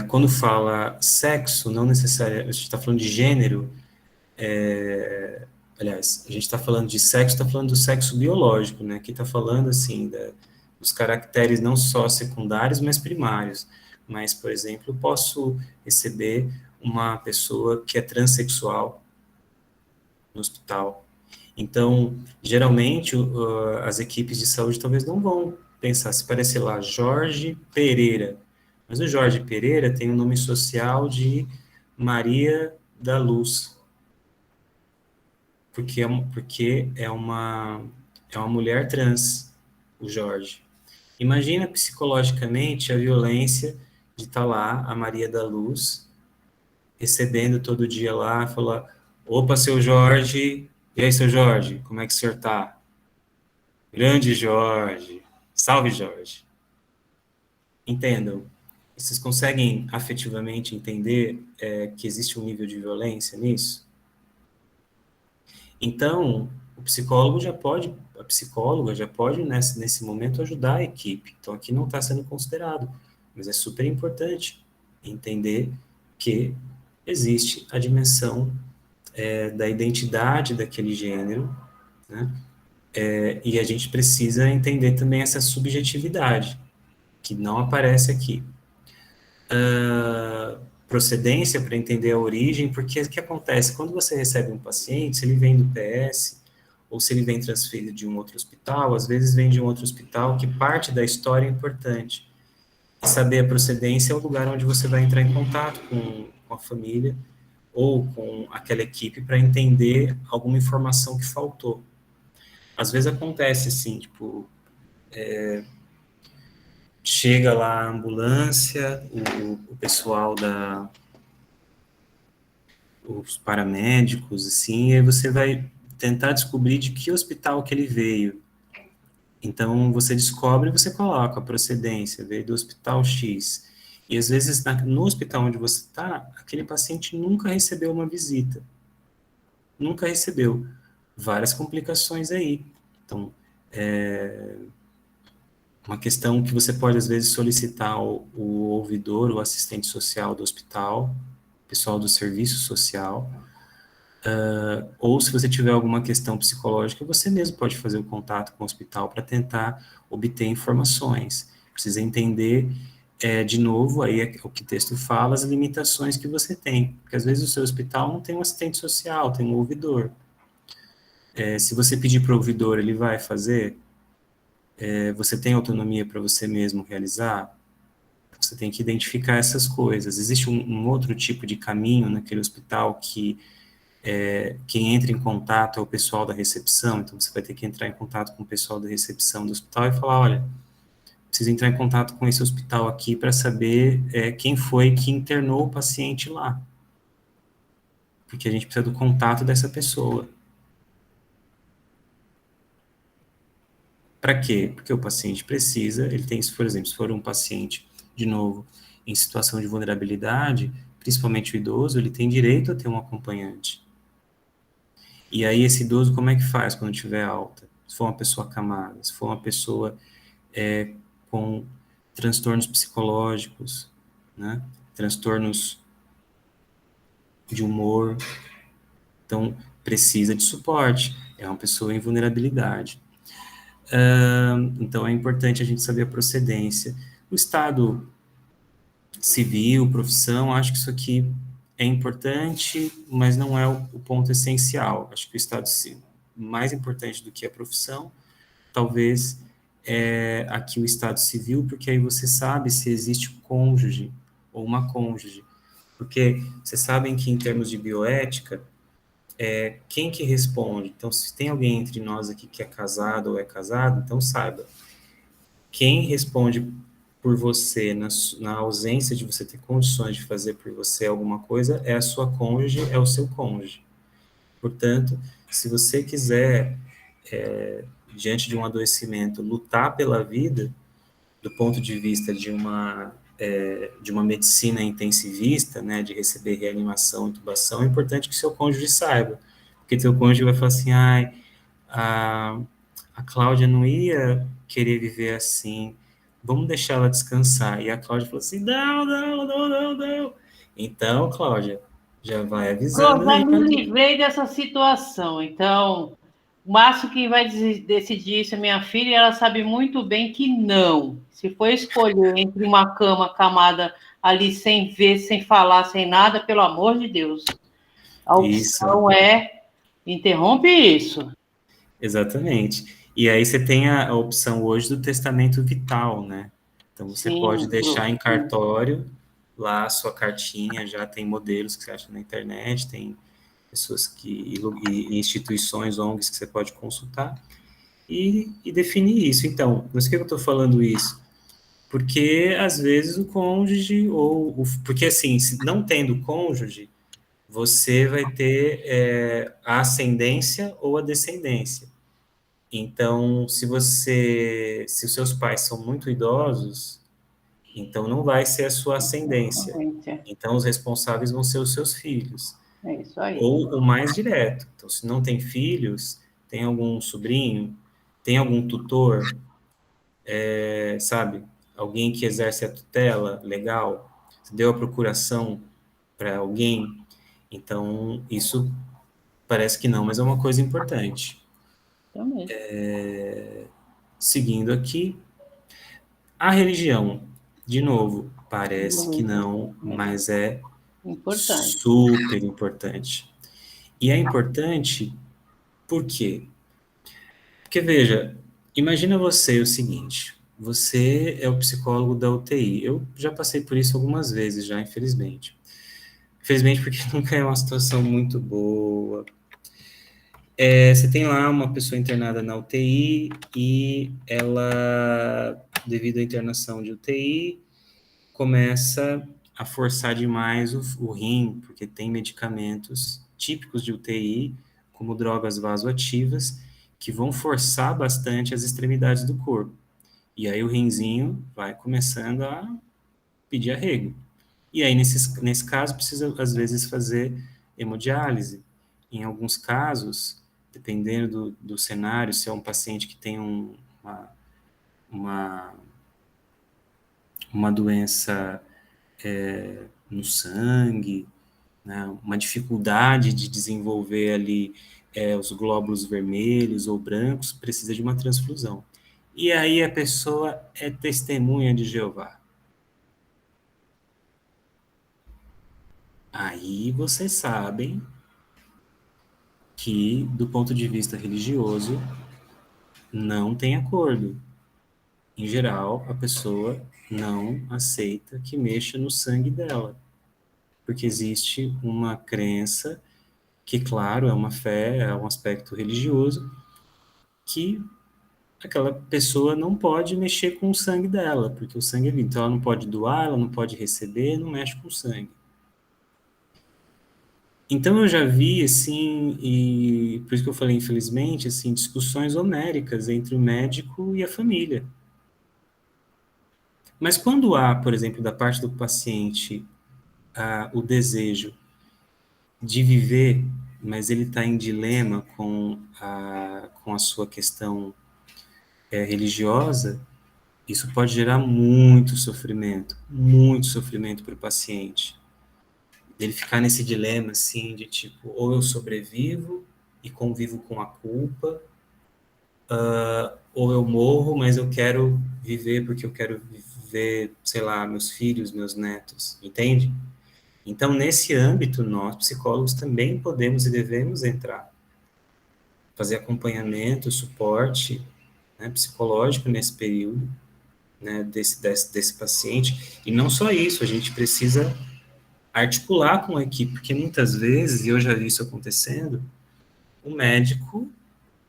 Quando fala sexo, não necessariamente, a gente está falando de gênero, aliás, a gente está falando de sexo, está falando do sexo biológico, né? Que está falando, assim, dos caracteres não só secundários, mas primários. Mas, por exemplo, eu posso receber uma pessoa que é transexual no hospital. Então, geralmente, as equipes de saúde talvez não vão pensar, se parecer lá, Jorge Pereira. Mas o Jorge Pereira tem o nome social de Maria da Luz, porque é uma mulher trans, o Jorge. Imagina psicologicamente a violência de estar lá, a Maria da Luz, recebendo todo dia lá, falar, opa, seu Jorge, e aí, seu Jorge, como é que o senhor tá? Grande Jorge, salve Jorge. Entendam, vocês conseguem afetivamente entender que existe um nível de violência nisso? Então, a psicóloga já pode nesse momento ajudar a equipe. Então, aqui não está sendo considerado, mas é super importante entender que existe a dimensão da identidade daquele gênero, né? E a gente precisa entender também essa subjetividade, que não aparece aqui. Procedência para entender a origem, porque o que acontece? Quando você recebe um paciente, se ele vem do PS, ou se ele vem transferido de um outro hospital, às vezes vem de um outro hospital que parte da história é importante. E saber a procedência é o lugar onde você vai entrar em contato com a família ou com aquela equipe para entender alguma informação que faltou. Às vezes acontece assim, tipo, chega lá a ambulância, o pessoal os paramédicos, assim, e aí você vai tentar descobrir de que hospital que ele veio. Então, você descobre e você coloca a procedência, veio do hospital X. E, às vezes, no hospital onde você está, aquele paciente nunca recebeu uma visita. Nunca recebeu. Várias complicações aí. Então, uma questão que você pode, às vezes, solicitar o ouvidor, o assistente social do hospital, pessoal do serviço social, ou se você tiver alguma questão psicológica, você mesmo pode fazer o contato com o hospital para tentar obter informações. Precisa entender, de novo, aí é o que o texto fala, as limitações que você tem. Porque às vezes o seu hospital não tem um assistente social, tem um ouvidor. Se você pedir para o ouvidor, ele vai fazer? Você tem autonomia para você mesmo realizar? Você tem que identificar essas coisas. Existe um outro tipo de caminho naquele hospital que quem entra em contato é o pessoal da recepção, então você vai ter que entrar em contato com o pessoal da recepção do hospital e falar, olha, preciso entrar em contato com esse hospital aqui para saber quem foi que internou o paciente lá. Porque a gente precisa do contato dessa pessoa. Para quê? Porque o paciente precisa, ele tem, por exemplo, se for um paciente, de novo, em situação de vulnerabilidade, principalmente o idoso, ele tem direito a ter um acompanhante. E aí esse idoso como é que faz quando tiver alta? Se for uma pessoa acamada, se for uma pessoa com transtornos psicológicos, né? Transtornos de humor, então precisa de suporte, é uma pessoa em vulnerabilidade. Então é importante a gente saber a procedência. O estado civil, profissão, acho que isso aqui é importante, mas não é o ponto essencial. Acho que o estado civil, mais importante do que a profissão, talvez aqui o estado civil, porque aí você sabe se existe um cônjuge ou uma cônjuge. Porque vocês sabem que em termos de bioética, quem que responde? Então, se tem alguém entre nós aqui que é casado ou é casado, então saiba, quem responde por você na ausência de você ter condições de fazer por você alguma coisa é a sua cônjuge, é o seu cônjuge. Portanto, se você quiser, diante de um adoecimento, lutar pela vida, do ponto de vista de uma medicina intensivista, né, de receber reanimação, intubação, é importante que seu cônjuge saiba, porque seu cônjuge vai falar assim, ai, a Cláudia não ia querer viver assim, vamos deixar ela descansar. E a Cláudia falou assim, não, não, não, não, não. Então, Cláudia, já vai avisando Já aí. me livrei dessa situação. Então, o máximo que vai decidir isso é minha filha, e ela sabe muito bem que não. Se for escolher entre uma cama camada ali sem ver, sem falar, sem nada, pelo amor de Deus. A opção interrompe isso. Exatamente. E aí você tem a opção hoje do testamento vital, né? Então você pode deixar em cartório lá a sua cartinha, já tem modelos que você acha na internet, tem pessoas e instituições, ONGs que você pode consultar e definir isso. Então, por que eu estou falando isso? Porque às vezes o cônjuge, porque assim, se não tendo cônjuge, você vai ter a ascendência ou a descendência. Então, se os seus pais são muito idosos, então não vai ser a sua ascendência. Então, os responsáveis vão ser os seus filhos. É isso aí. Ou o mais direto. Então, se não tem filhos, tem algum sobrinho, tem algum tutor, sabe? Alguém que exerce a tutela legal, você deu a procuração para alguém, então isso parece que não, mas é uma coisa importante. Seguindo aqui, a religião, de novo, parece que não, mas é super importante. E é importante por quê? Porque, veja, imagina você o seguinte, você é o psicólogo da UTI. Eu já passei por isso algumas vezes já, infelizmente. Infelizmente porque nunca é uma situação muito boa. Você tem lá uma pessoa internada na UTI e ela, devido à internação de UTI, começa a forçar demais o rim, porque tem medicamentos típicos de UTI, como drogas vasoativas, que vão forçar bastante as extremidades do corpo. E aí o rinzinho vai começando a pedir arrego. E aí, nesse caso, precisa, às vezes, fazer hemodiálise. Em alguns casos, dependendo do cenário, se é um paciente que tem uma, uma doença no sangue, né, uma dificuldade de desenvolver ali os glóbulos vermelhos ou brancos, precisa de uma transfusão. E aí a pessoa é testemunha de Jeová. Aí vocês sabem que, do ponto de vista religioso, não tem acordo. Em geral, a pessoa não aceita que mexa no sangue dela, porque existe uma crença que, claro, é uma fé, é um aspecto religioso, que aquela pessoa não pode mexer com o sangue dela, porque o sangue é vida. Então, ela não pode doar, ela não pode receber, não mexe com o sangue. Então, eu já vi, assim, e por isso que eu falei, infelizmente, assim, discussões homéricas entre o médico e a família. Mas quando há, por exemplo, da parte do paciente, o desejo de viver, mas ele está em dilema com a sua questão religiosa, isso pode gerar muito sofrimento para o paciente. Ele ficar nesse dilema, assim, de tipo, ou eu sobrevivo e convivo com a culpa, ou eu morro, mas eu quero viver porque eu quero ver, sei lá, meus filhos, meus netos, entende? Então, nesse âmbito, nós, psicólogos, também podemos e devemos entrar, fazer acompanhamento, suporte, né, psicológico nesse período, né, desse paciente, e não só isso, a gente precisa articular com a equipe, porque muitas vezes, e eu já vi isso acontecendo, o médico,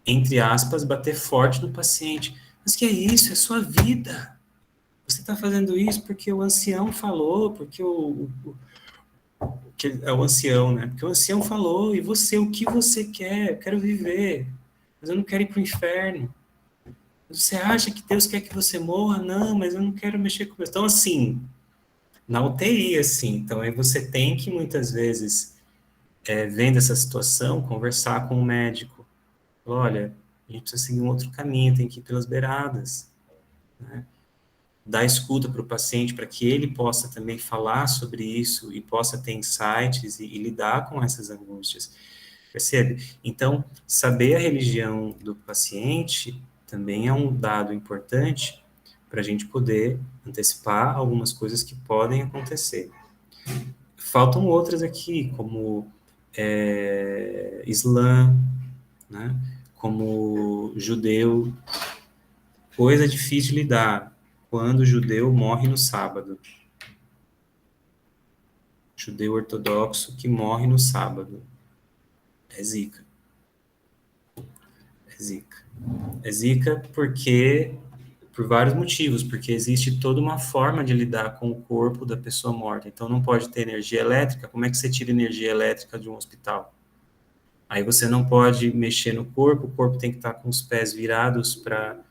entre aspas, bater forte no paciente. Mas que é isso? É sua vida. Você está fazendo isso porque o ancião falou, porque que é o ancião, né? Porque o ancião falou, e você, o que você quer? Eu quero viver, mas eu não quero ir para o inferno. Você acha que Deus quer que você morra? Não, mas eu não quero mexer com isso. Então, assim, na UTI, assim, então aí você tem que, muitas vezes, vendo essa situação, conversar com o médico. Olha, a gente precisa seguir um outro caminho, tem que ir pelas beiradas, né? Dar escuta para o paciente para que ele possa também falar sobre isso e possa ter insights e lidar com essas angústias, percebe? Então, saber a religião do paciente também é um dado importante para a gente poder antecipar algumas coisas que podem acontecer. Faltam outras aqui, como Islã, né? Como judeu, coisa difícil de lidar, quando o judeu morre no sábado. Judeu ortodoxo que morre no sábado. É zica. É zica. É zica porque, por vários motivos, porque existe toda uma forma de lidar com o corpo da pessoa morta. Então, não pode ter energia elétrica. Como é que você tira energia elétrica de um hospital? Aí você não pode mexer no corpo, o corpo tem que estar com os pés virados para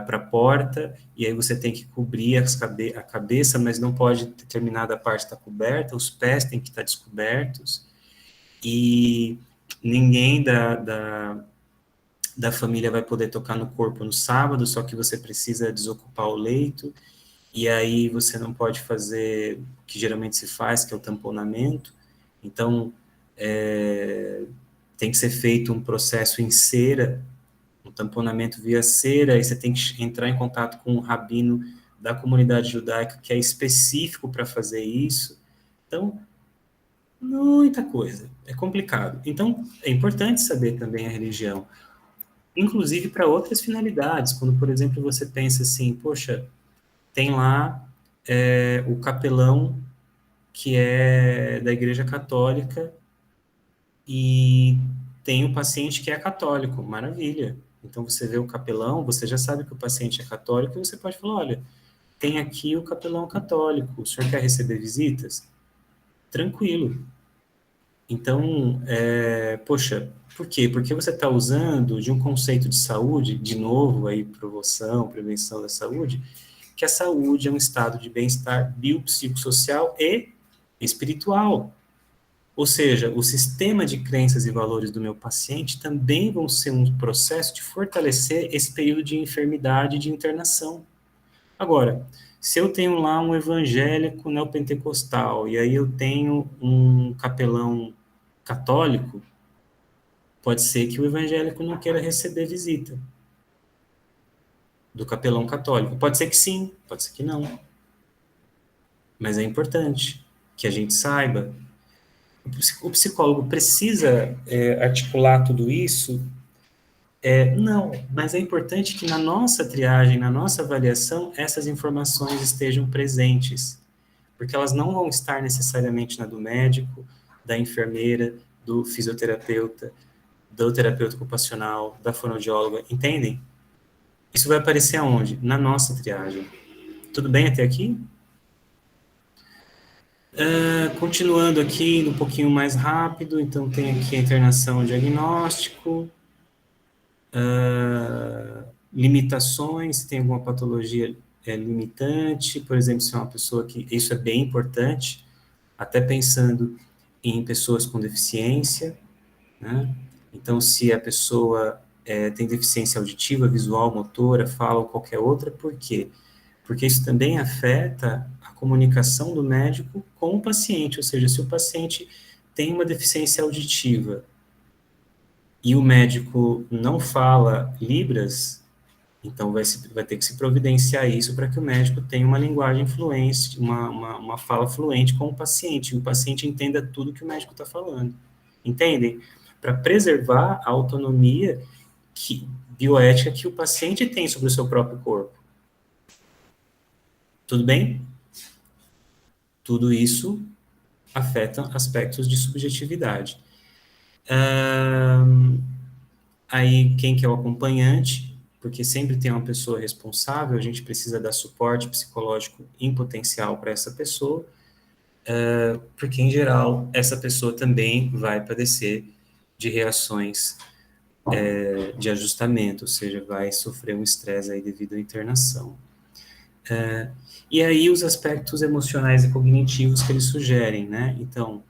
a porta, e aí você tem que cobrir a cabeça, mas não pode, determinada parte estar coberta, os pés têm que estar descobertos, e ninguém da família vai poder tocar no corpo no sábado, só que você precisa desocupar o leito, e aí você não pode fazer o que geralmente se faz, que é o tamponamento. Então, tem que ser feito um processo em cera, um tamponamento via cera, aí você tem que entrar em contato com um rabino da comunidade judaica que é específico para fazer isso. Então, muita coisa, é complicado. Então, é importante saber também a religião. inclusive para outras finalidades, quando, por exemplo, você pensa assim, poxa, tem lá o capelão que é da Igreja Católica e tem um paciente que é católico, maravilha. Então, você vê o capelão, você já sabe que o paciente é católico, e você pode falar, olha, tem aqui o capelão católico, o senhor quer receber visitas? Tranquilo. Então, poxa, por quê? Porque você está usando de um conceito de saúde, de novo, aí, promoção, prevenção da saúde, que a saúde é um estado de bem-estar biopsicossocial e espiritual. Ou seja, o sistema de crenças e valores do meu paciente também vão ser um processo de fortalecer esse período de enfermidade e de internação. Agora, se eu tenho lá um evangélico neopentecostal e aí eu tenho um capelão católico, pode ser que o evangélico não queira receber visita do capelão católico. Pode ser que sim, pode ser que não. Mas é importante que a gente saiba. O psicólogo precisa articular tudo isso? Não, mas é importante que na nossa triagem, na nossa avaliação, essas informações estejam presentes, porque elas não vão estar necessariamente na do médico, da enfermeira, do fisioterapeuta, do terapeuta ocupacional, da fonoaudióloga, entendem? Isso vai aparecer aonde? Na nossa triagem. Tudo bem até aqui? Continuando aqui, indo um pouquinho mais rápido, então tem aqui a internação diagnóstico, limitações, tem alguma patologia limitante, por exemplo, se é uma pessoa que, isso é bem importante, até pensando em pessoas com deficiência, né? Então, se a pessoa tem deficiência auditiva, visual, motora, fala ou qualquer outra, por quê? Porque isso também afeta a comunicação do médico com o paciente, ou seja, se o paciente tem uma deficiência auditiva e o médico não fala Libras, então vai ter que se providenciar isso para que o médico tenha uma linguagem fluente, uma fala fluente com o paciente, e o paciente entenda tudo que o médico está falando. Entendem? Para preservar a autonomia bioética que o paciente tem sobre o seu próprio corpo. Tudo bem? Tudo isso afeta aspectos de subjetividade. Aí, quem que é o acompanhante? Porque sempre tem uma pessoa responsável, a gente precisa dar suporte psicológico em potencial para essa pessoa, porque, em geral, essa pessoa também vai padecer de reações de ajustamento, ou seja, vai sofrer um estresse aí devido à internação. E aí os aspectos emocionais e cognitivos que eles sugerem, né? Então,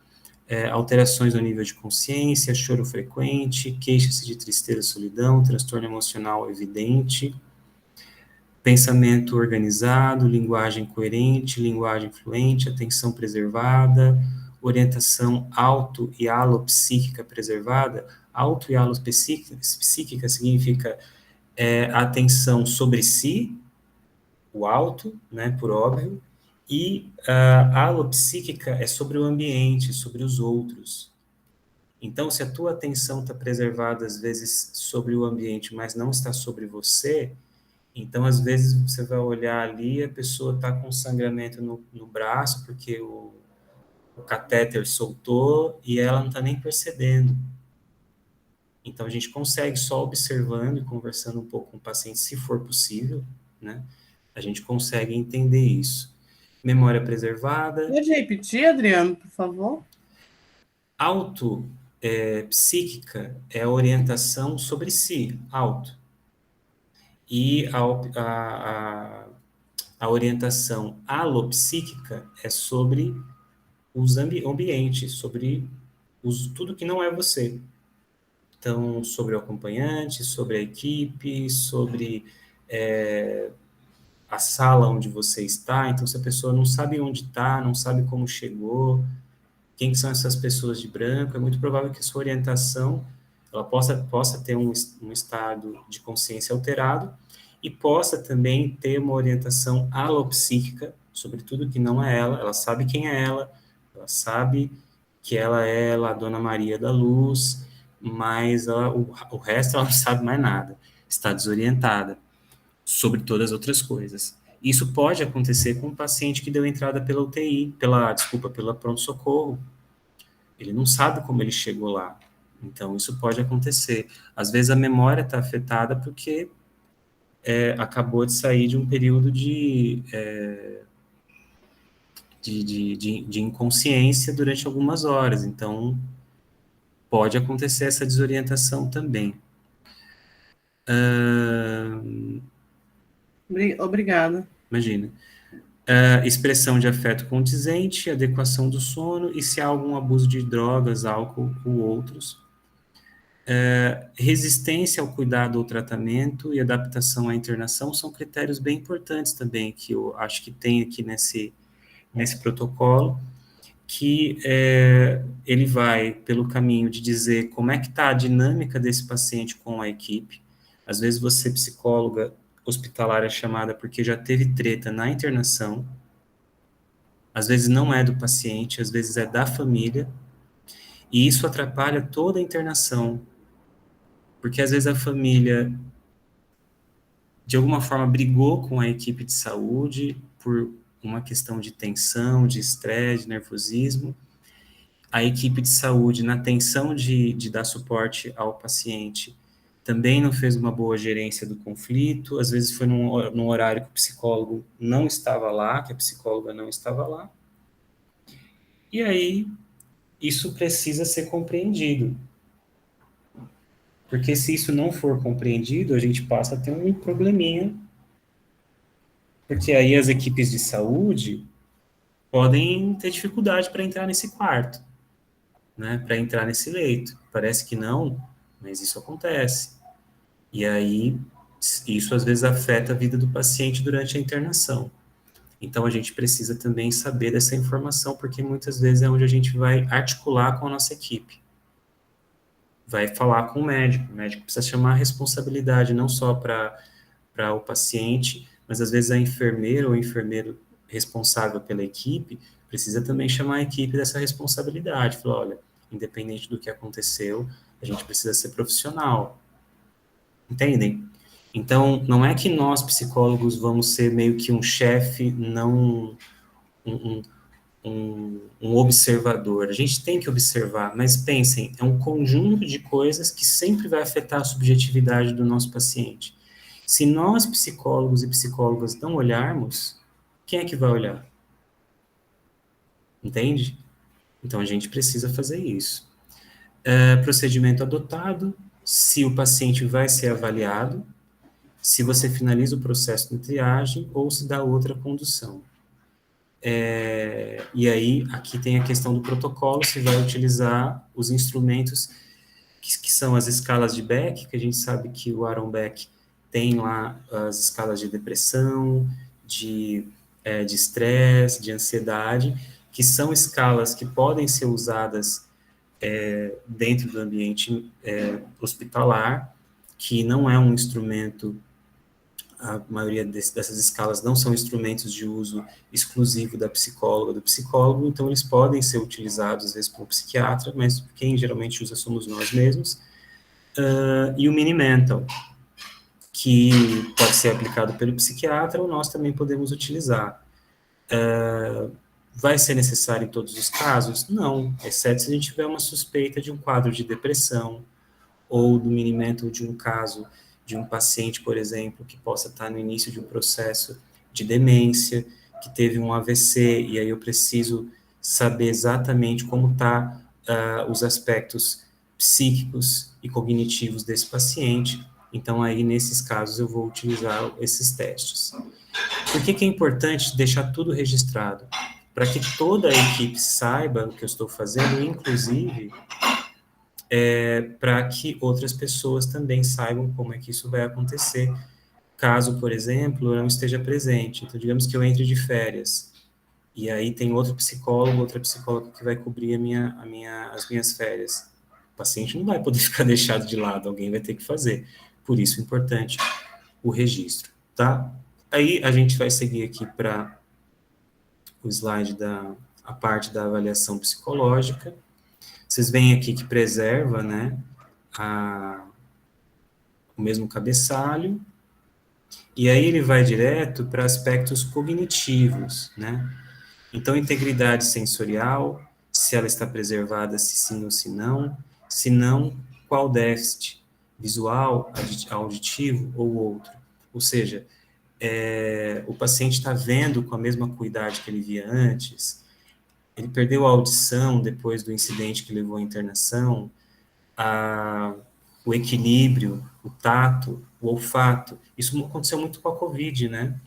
alterações no nível de consciência, choro frequente, queixa-se de tristeza, solidão, transtorno emocional evidente, pensamento organizado, linguagem coerente, linguagem fluente, atenção preservada, orientação auto- e alopsíquica preservada. Auto- e alopsíquica significa atenção sobre si, o auto, né, por óbvio, e a alopsíquica é sobre o ambiente, sobre os outros. Então, se a tua atenção está preservada, às vezes, sobre o ambiente, mas não está sobre você, então, às vezes, você vai olhar ali e a pessoa está com sangramento no braço, porque o catéter soltou e ela não está nem percebendo. Então, a gente consegue só observando e conversando um pouco com o paciente, se for possível, né? A gente consegue entender isso. Memória preservada. Pode repetir, Adriano, por favor? Psíquica é a orientação sobre si, auto. E a orientação alopsíquica é sobre os ambientes, sobre tudo que não é você. Então, sobre o acompanhante, sobre a equipe, sobre a sala onde você está. Então, se a pessoa não sabe onde está, não sabe como chegou, quem são essas pessoas de branco, é muito provável que a sua orientação ela possa ter um estado de consciência alterado e possa também ter uma orientação alopsíquica sobre tudo que não é ela sabe quem é ela sabe que ela é a Dona Maria da Luz, mas o resto ela não sabe mais nada, está desorientada sobre todas as outras coisas. Isso pode acontecer com um paciente que deu entrada pela UTI, pela pronto-socorro. Ele não sabe como ele chegou lá. Então, isso pode acontecer. Às vezes, a memória está afetada porque acabou de sair de um período de inconsciência durante algumas horas. Então, pode acontecer essa desorientação também. Obrigada. Imagina. Expressão de afeto condizente, adequação do sono e se há algum abuso de drogas, álcool ou outros. Resistência ao cuidado ou tratamento e adaptação à internação são critérios bem importantes também, que eu acho que tem aqui nesse protocolo, que ele vai pelo caminho de dizer como é que está a dinâmica desse paciente com a equipe. Às vezes você, psicóloga hospitalar, é chamada porque já teve treta na internação, às vezes não é do paciente, às vezes é da família, e isso atrapalha toda a internação, porque às vezes a família, de alguma forma, brigou com a equipe de saúde por uma questão de tensão, de estresse, de nervosismo. A equipe de saúde, na tensão de dar suporte ao paciente, também não fez uma boa gerência do conflito, às vezes foi num horário que o psicólogo não estava lá, que a psicóloga não estava lá. E aí, isso precisa ser compreendido. Porque se isso não for compreendido, a gente passa a ter um probleminha. Porque aí as equipes de saúde podem ter dificuldade para entrar nesse quarto, né? Para entrar nesse leito. Parece que não, mas isso acontece. E aí, isso às vezes afeta a vida do paciente durante a internação. Então, a gente precisa também saber dessa informação, porque muitas vezes é onde a gente vai articular com a nossa equipe. Vai falar com o médico precisa chamar a responsabilidade, não só para o paciente, mas às vezes a enfermeira ou o enfermeiro responsável pela equipe precisa também chamar a equipe dessa responsabilidade. Falar, olha, independente do que aconteceu, a gente precisa ser profissional. Entendem? Então, não é que nós, psicólogos, vamos ser meio que um chefe, não um observador. A gente tem que observar, mas pensem, é um conjunto de coisas que sempre vai afetar a subjetividade do nosso paciente. Se nós, psicólogos e psicólogas, não olharmos, quem é que vai olhar? Entende? Então, a gente precisa fazer isso. Procedimento adotado, se o paciente vai ser avaliado, se você finaliza o processo de triagem ou se dá outra condução. E aí, aqui tem a questão do protocolo, se vai utilizar os instrumentos que são as escalas de Beck, que a gente sabe que o Aaron Beck tem lá as escalas de depressão, de estresse, de ansiedade, que são escalas que podem ser usadas dentro do ambiente hospitalar, que não é um instrumento, a maioria dessas escalas não são instrumentos de uso exclusivo da psicóloga, do psicólogo, então eles podem ser utilizados, às vezes, por um psiquiatra, mas quem geralmente usa somos nós mesmos. E o Mini-Mental, que pode ser aplicado pelo psiquiatra, ou nós também podemos utilizar. Vai ser necessário em todos os casos? Não, exceto se a gente tiver uma suspeita de um quadro de depressão, ou do Mini-Mental de um caso de um paciente, por exemplo, que possa estar no início de um processo de demência, que teve um AVC, e aí eu preciso saber exatamente como tá os aspectos psíquicos e cognitivos desse paciente. Então, aí, nesses casos, eu vou utilizar esses testes. Por que é importante deixar tudo registrado? Para que toda a equipe saiba o que eu estou fazendo, inclusive para que outras pessoas também saibam como é que isso vai acontecer, caso, por exemplo, eu não esteja presente. Então, digamos que eu entre de férias, e aí tem outro psicólogo, outra psicóloga que vai cobrir as minhas férias. O paciente não vai poder ficar deixado de lado, alguém vai ter que fazer. Por isso é importante o registro, tá? Aí a gente vai seguir aqui para o slide a parte da avaliação psicológica. Vocês veem aqui que preserva, né, o mesmo cabeçalho, e aí ele vai direto para aspectos cognitivos, né? Então, integridade sensorial, se ela está preservada, se sim ou se não, qual déficit? Visual, auditivo ou outro? Ou seja, o paciente está vendo com a mesma acuidade que ele via antes, ele perdeu a audição depois do incidente que levou à internação, o equilíbrio, o tato, o olfato. Isso aconteceu muito com a Covid, né?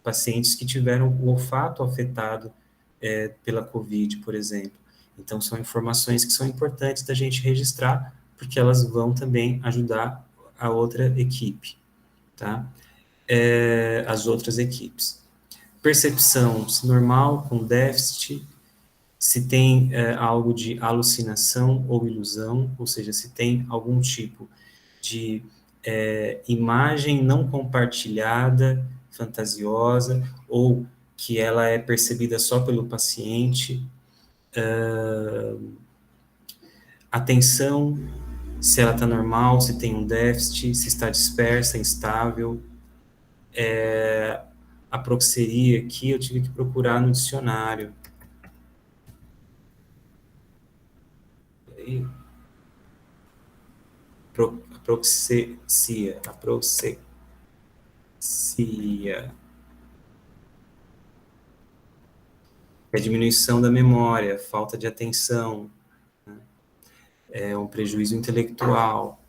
Pacientes que tiveram o olfato afetado pela Covid, por exemplo. Então, são informações que são importantes da gente registrar, porque elas vão também ajudar a outra equipe, tá? As outras equipes. Percepção, se normal, com déficit, se tem algo de alucinação ou ilusão, ou seja, se tem algum tipo de imagem não compartilhada, fantasiosa, ou que ela é percebida só pelo paciente. Atenção, se ela está normal, se tem um déficit, se está dispersa, instável. A proxeria aqui eu tive que procurar no dicionário. Aproxecia. É diminuição da memória, falta de atenção, né? É um prejuízo intelectual.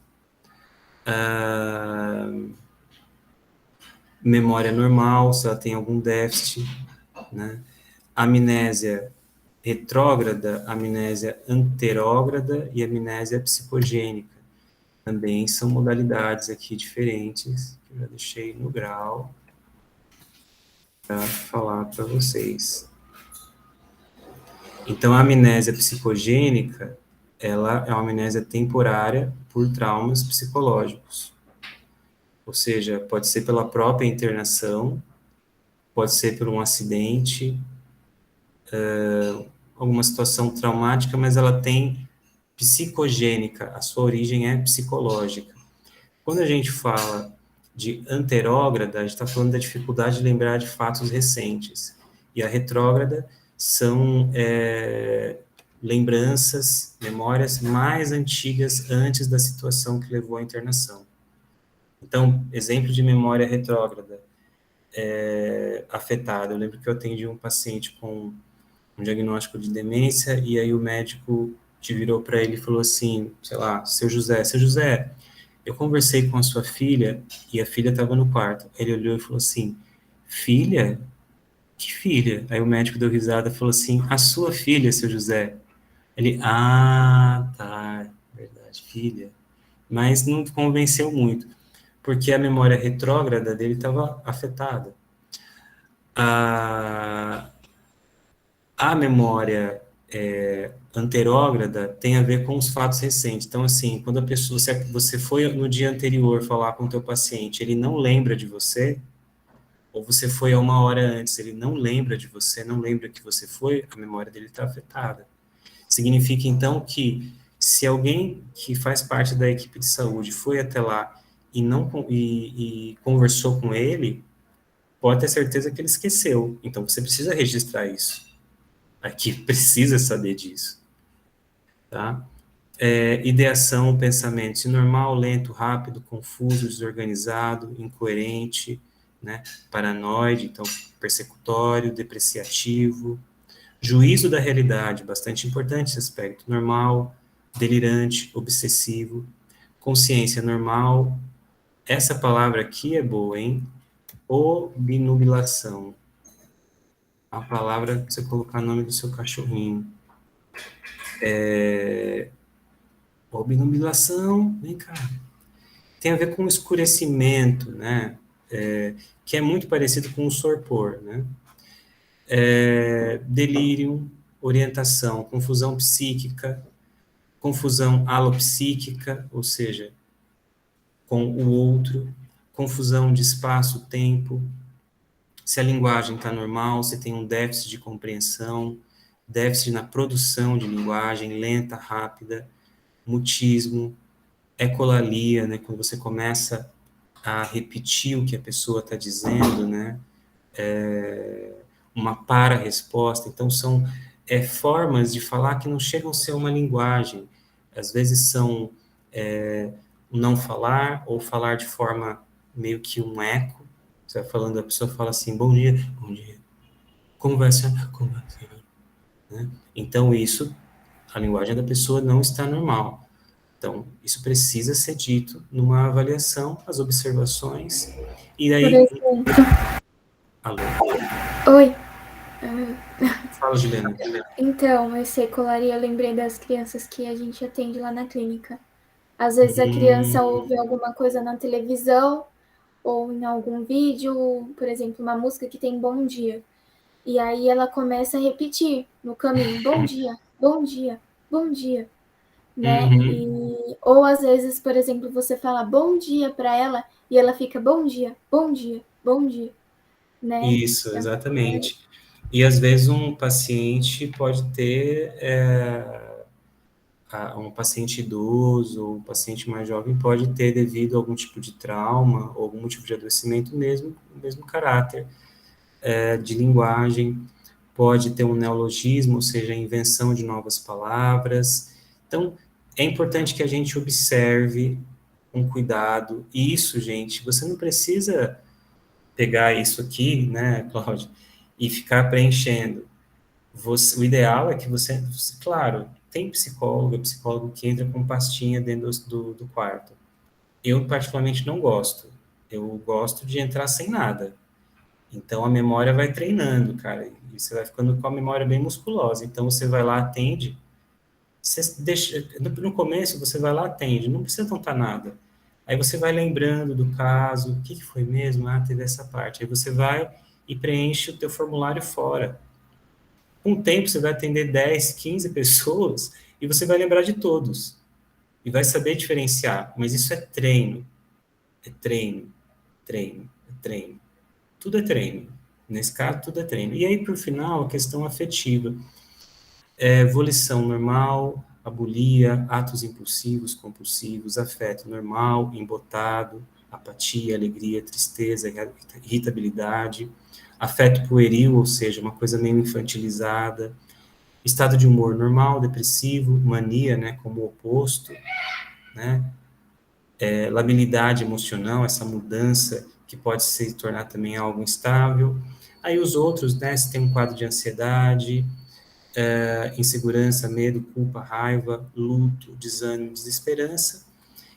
Memória normal, se ela tem algum déficit, né? Amnésia retrógrada, amnésia anterógrada e amnésia psicogênica. Também são modalidades aqui diferentes, que eu já deixei no grau para falar para vocês. Então, a amnésia psicogênica, ela é uma amnésia temporária por traumas psicológicos. Ou seja, pode ser pela própria internação, pode ser por um acidente, alguma situação traumática, mas ela tem psicogênica, a sua origem é psicológica. Quando a gente fala de anterógrada, a gente está falando da dificuldade de lembrar de fatos recentes. E a retrógrada são lembranças, memórias mais antigas antes da situação que levou à internação. Então, exemplo de memória retrógrada afetada. Eu lembro que eu atendi um paciente com um diagnóstico de demência, e aí o médico te virou para ele e falou assim, sei lá, seu José, eu conversei com a sua filha, e a filha estava no quarto. Ele olhou e falou assim, filha? Que filha? Aí o médico deu risada e falou assim, a sua filha, seu José. Ele, tá, verdade, filha. Mas não convenceu muito, porque a memória retrógrada dele estava afetada. A memória anterógrada tem a ver com os fatos recentes. Então, assim, quando a pessoa, você foi no dia anterior falar com o teu paciente, ele não lembra de você, ou você foi a 1 hora antes, ele não lembra de você, não lembra que você foi, a memória dele está afetada. Significa, então, que se alguém que faz parte da equipe de saúde foi até lá e conversou com ele, pode ter certeza que ele esqueceu. Então, você precisa registrar isso. A equipe precisa saber disso. Tá? Ideação, pensamento, se normal, lento, rápido, confuso, desorganizado, incoerente, né? Paranoide, então, persecutório, depreciativo. Juízo da realidade, bastante importante esse aspecto. Normal, delirante, obsessivo. Consciência normal. Essa palavra aqui é boa, hein? Obnubilação. A palavra para você colocar o nome do seu cachorrinho. Obnubilação, vem cá. Tem a ver com escurecimento, né? Que é muito parecido com o torpor, né? Delírio, orientação, confusão psíquica, confusão alopsíquica, ou seja, com o outro, confusão de espaço-tempo, se a linguagem está normal, se tem um déficit de compreensão, déficit na produção de linguagem, lenta, rápida, mutismo, ecolalia, né, quando você começa a repetir o que a pessoa está dizendo, né, uma para-resposta. Então, são formas de falar que não chegam a ser uma linguagem. Às vezes são não falar, ou falar de forma meio que um eco. Você vai falando, a pessoa fala assim, bom dia, como vai ser? Como vai ser? Né? Então, isso, a linguagem da pessoa não está normal. Então, isso precisa ser dito numa avaliação, as observações, e Por aí... exemplo, Alô? oi. Fala, Juliana. Então, esse ecolaria, eu lembrei das crianças que a gente atende lá na clínica. Às vezes a criança ouve alguma coisa na televisão ou em algum vídeo, por exemplo, uma música que tem bom dia. E aí ela começa a repetir no caminho, bom dia, bom dia, né? Ou às vezes, por exemplo, você fala bom dia para ela e ela fica bom dia, bom dia, bom dia, né? Isso, exatamente. E às vezes um paciente pode ter, um paciente idoso, ou um paciente mais jovem pode ter, devido a algum tipo de trauma, ou algum tipo de adoecimento mesmo, o mesmo caráter de linguagem, pode ter um neologismo, ou seja, a invenção de novas palavras. Então, é importante que a gente observe com cuidado. E isso, gente, você não precisa pegar isso aqui, né, Cláudio, e ficar preenchendo. O ideal é que claro, tem psicólogo que entra com pastinha dentro do quarto. Eu, particularmente, não gosto. Eu gosto de entrar sem nada. Então, a memória vai treinando, cara, e você vai ficando com a memória bem musculosa. Então, você vai lá, atende, você deixa, no começo, você vai lá, atende, não precisa contar nada. Aí você vai lembrando do caso, o que foi mesmo? Ah, teve essa parte. Aí você vai e preenche o teu formulário fora. Com o tempo, você vai atender 10, 15 pessoas e você vai lembrar de todos. E vai saber diferenciar. Mas isso é treino. É treino, treino, é treino. Tudo é treino. Nesse caso, tudo é treino. E aí, por final, a questão afetiva. Volição normal, abulia, atos impulsivos, compulsivos, afeto normal, embotado, apatia, alegria, tristeza, irritabilidade, afeto pueril, ou seja, uma coisa meio infantilizada, estado de humor normal, depressivo, mania, né, como oposto, né, labilidade emocional, essa mudança que pode se tornar também algo instável. Aí os outros, né, se tem um quadro de ansiedade, insegurança, medo, culpa, raiva, luto, desânimo, desesperança,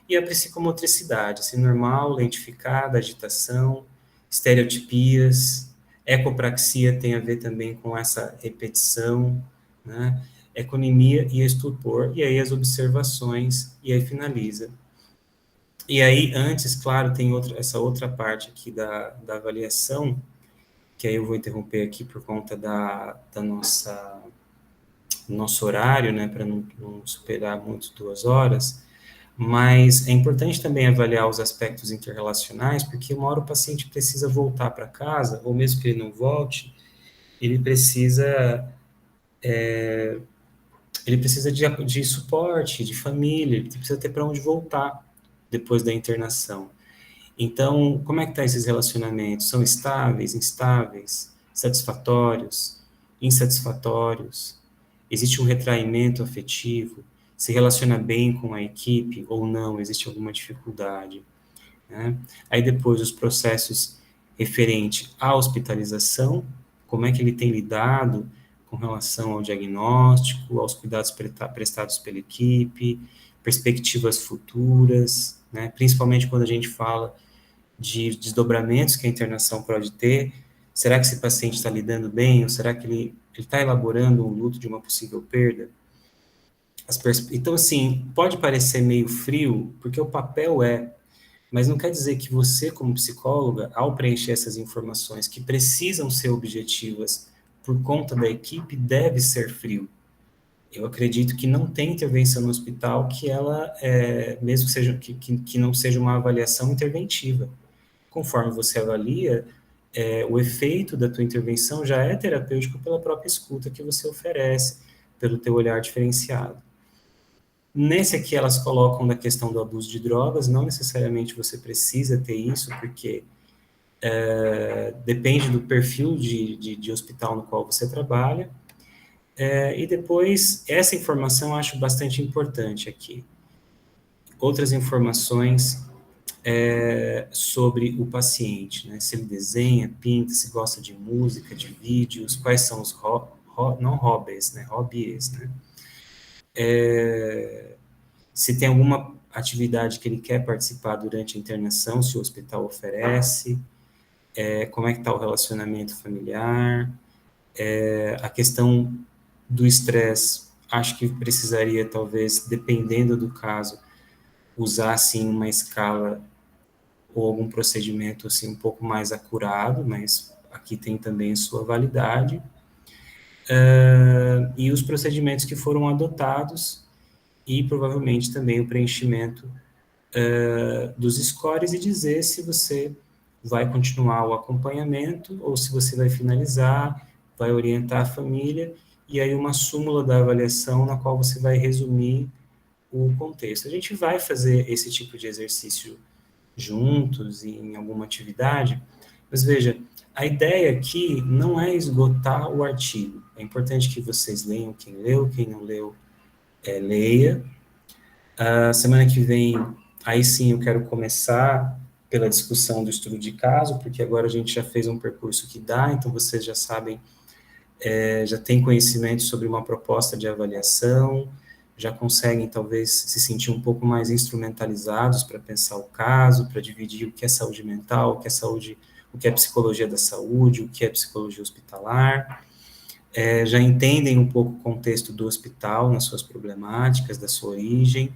e a psicomotricidade, assim, normal, lentificada, agitação, estereotipias, ecopraxia tem a ver também com essa repetição, né, economia e estupor, e aí as observações, e aí finaliza. E aí, antes, claro, tem essa outra parte aqui da avaliação, que aí eu vou interromper aqui por conta da nosso horário, né, para não superar muito 2 horas, mas é importante também avaliar os aspectos interrelacionais, porque uma hora o paciente precisa voltar para casa, ou mesmo que ele não volte, ele precisa de suporte, de família, ele precisa ter para onde voltar depois da internação. Então, como é que estão esses relacionamentos? São estáveis, instáveis, satisfatórios, insatisfatórios? Existe um retraimento afetivo? Se relaciona bem com a equipe ou não? Existe alguma dificuldade? Né? Aí depois os processos referentes à hospitalização, como é que ele tem lidado com relação ao diagnóstico, aos cuidados prestados pela equipe, perspectivas futuras, né? Principalmente quando a gente fala de desdobramentos que a internação pode ter. Será que esse paciente está lidando bem? Ou será que ele está elaborando um luto de uma possível perda? Então, assim, pode parecer meio frio, porque o papel mas não quer dizer que você, como psicóloga, ao preencher essas informações que precisam ser objetivas por conta da equipe, deve ser frio. Eu acredito que não tem intervenção no hospital que ela, mesmo que, que não seja uma avaliação interventiva. Conforme você avalia, o efeito da tua intervenção já é terapêutico pela própria escuta que você oferece, pelo teu olhar diferenciado. Nesse aqui, elas colocam da questão do abuso de drogas, não necessariamente você precisa ter isso, porque depende do perfil de hospital no qual você trabalha. E depois, essa informação eu acho bastante importante aqui. Outras informações sobre o paciente, né? Se ele desenha, pinta, se gosta de música, de vídeos, quais são os não hobbies, né? Hobbies, né? Se tem alguma atividade que ele quer participar durante a internação, se o hospital oferece, como é que está o relacionamento familiar, a questão do estresse, acho que precisaria, talvez, dependendo do caso, usar, assim, uma escala ou algum procedimento, assim, um pouco mais acurado, mas aqui tem também sua validade. E os procedimentos que foram adotados e, provavelmente, também o preenchimento dos scores e dizer se você vai continuar o acompanhamento ou se você vai finalizar, vai orientar a família, e aí uma súmula da avaliação na qual você vai resumir o contexto. A gente vai fazer esse tipo de exercício juntos em alguma atividade, mas veja, a ideia aqui não é esgotar o artigo. É importante que vocês leiam, quem não leu, leia. A semana que vem, aí sim eu quero começar pela discussão do estudo de caso, porque agora a gente já fez um percurso que dá, então vocês já sabem, já têm conhecimento sobre uma proposta de avaliação, já conseguem talvez se sentir um pouco mais instrumentalizados para pensar o caso, para dividir o que é saúde mental, o que é saúde, o que é psicologia da saúde, o que é psicologia hospitalar, já entendem um pouco o contexto do hospital nas suas problemáticas, da sua origem,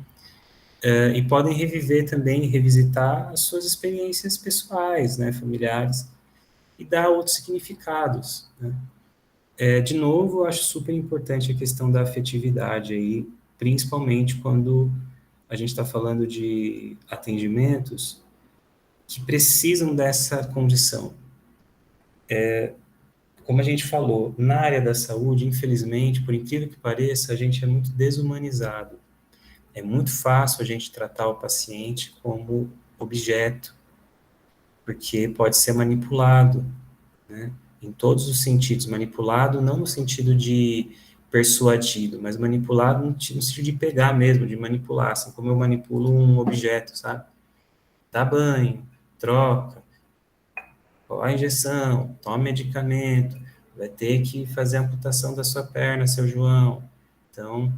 e podem reviver também, revisitar as suas experiências pessoais, né, familiares, e dar outros significados, né. De novo, eu acho super importante a questão da afetividade aí, principalmente quando a gente está falando de atendimentos que precisam dessa condição. Como a gente falou, na área da saúde, infelizmente, por incrível que pareça, a gente é muito desumanizado. É muito fácil a gente tratar o paciente como objeto, porque pode ser manipulado, né? Em todos os sentidos. Manipulado não no sentido de persuadido, mas manipulado no sentido de pegar mesmo, de manipular, assim como eu manipulo um objeto, sabe? Dá banho, troca, qual a injeção, toma medicamento, vai ter que fazer a amputação da sua perna, seu João. Então,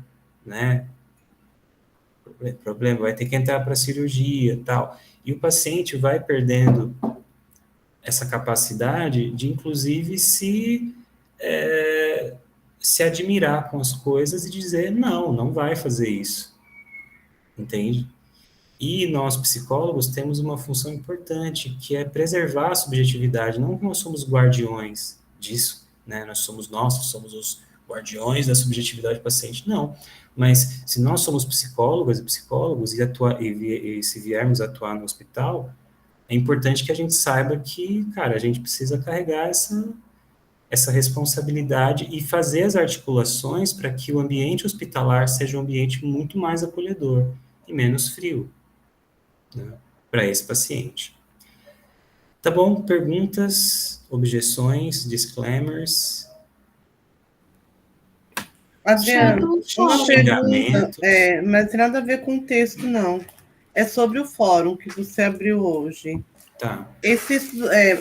né, problema, vai ter que entrar para cirurgia, tal. E o paciente vai perdendo essa capacidade de, inclusive, se admirar com as coisas e dizer, não vai fazer isso, entende? E nós, psicólogos, temos uma função importante, que é preservar a subjetividade, não que nós somos guardiões disso, né? Nós somos os guardiões da subjetividade do paciente, não. Mas se nós somos psicólogas e psicólogos e se viermos atuar no hospital, é importante que a gente saiba que, cara, a gente precisa carregar essa responsabilidade e fazer as articulações para que o ambiente hospitalar seja um ambiente muito mais acolhedor e menos frio, né, para esse paciente. Tá bom? Perguntas, objeções, disclaimers? Adriano, uma pergunta, Xingamentos. mas tem nada a ver com o texto, não. É sobre o fórum que você abriu hoje. Tá.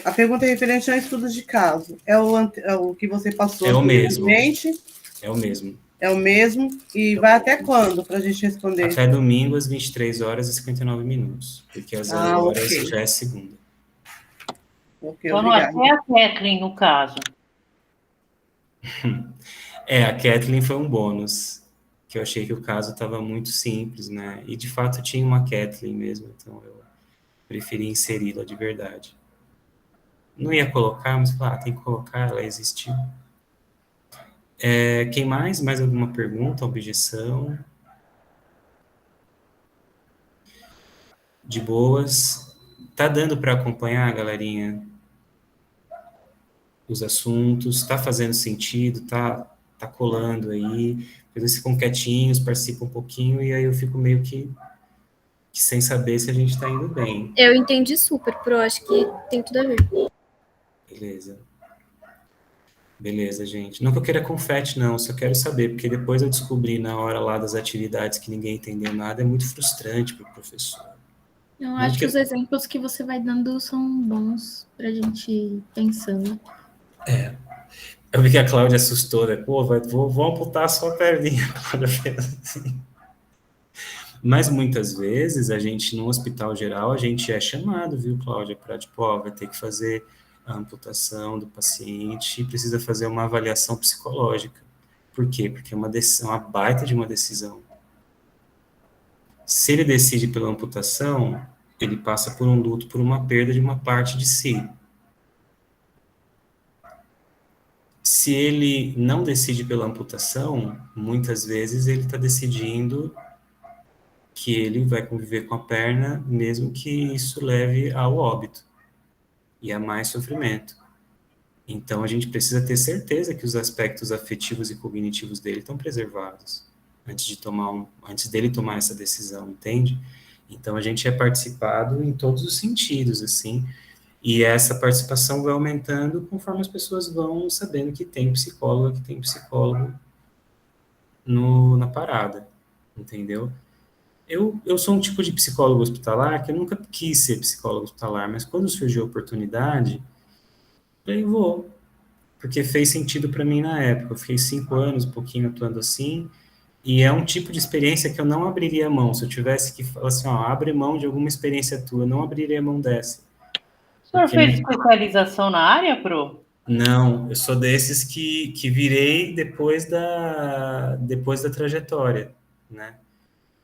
A pergunta é referente ao estudo de caso. É o que você passou É o mesmo. anteriormente? É o mesmo. É o mesmo? E vai até quando para a gente responder? Até domingo, às 23h59, porque às 11h ok. já é segunda. Ok, Só não obrigada. até a Kathleen, no caso. A Kathleen foi um bônus, que eu achei que o caso estava muito simples, né? E, de fato, tinha uma Kathleen mesmo, então eu preferi inseri-la de verdade. Não ia colocar, mas tem que colocar, ela existiu. Quem mais? Mais alguma pergunta, objeção? De boas. Tá dando para acompanhar, galerinha? Os assuntos, tá fazendo sentido, tá tá colando aí, depois eles ficam quietinhos, participam um pouquinho, e aí eu fico meio que sem saber se a gente tá indo bem. Eu entendi super, Pro, acho que tem tudo a ver. Beleza. Beleza, gente. Não que eu queira confete, não, só quero saber, porque depois eu descobri na hora lá das atividades que ninguém entendeu nada, é muito frustrante para o professor. Eu acho que os exemplos que você vai dando são bons pra gente ir pensando. Eu vi que a Cláudia assustou, né? Pô, vou amputar só a perninha. Assim. Mas muitas vezes a gente, no hospital geral, a gente é chamado, viu, Cláudia, para, tipo, ó, vai ter que fazer a amputação do paciente e precisa fazer uma avaliação psicológica. Por quê? Porque é uma decisão, uma baita de uma decisão. Se ele decide pela amputação, ele passa por um luto, por uma perda de uma parte de si. Se ele não decide pela amputação, muitas vezes ele está decidindo que ele vai conviver com a perna, mesmo que isso leve ao óbito e a mais sofrimento. Então, a gente precisa ter certeza que os aspectos afetivos e cognitivos dele estão preservados antes dele tomar essa decisão, entende? Então, a gente é participado em todos os sentidos, assim, e essa participação vai aumentando conforme as pessoas vão sabendo que tem psicólogo na parada, entendeu? Eu sou um tipo de psicólogo hospitalar que eu nunca quis ser psicólogo hospitalar, mas quando surgiu a oportunidade, eu vou, porque fez sentido para mim na época. Eu fiquei 5 anos, um pouquinho atuando assim, e é um tipo de experiência que eu não abriria mão. Se eu tivesse que falar assim, ó, abre mão de alguma experiência tua, eu não abriria mão dessa. O senhor fez especialização na área, Pro? Não, eu sou desses que virei depois da trajetória, né?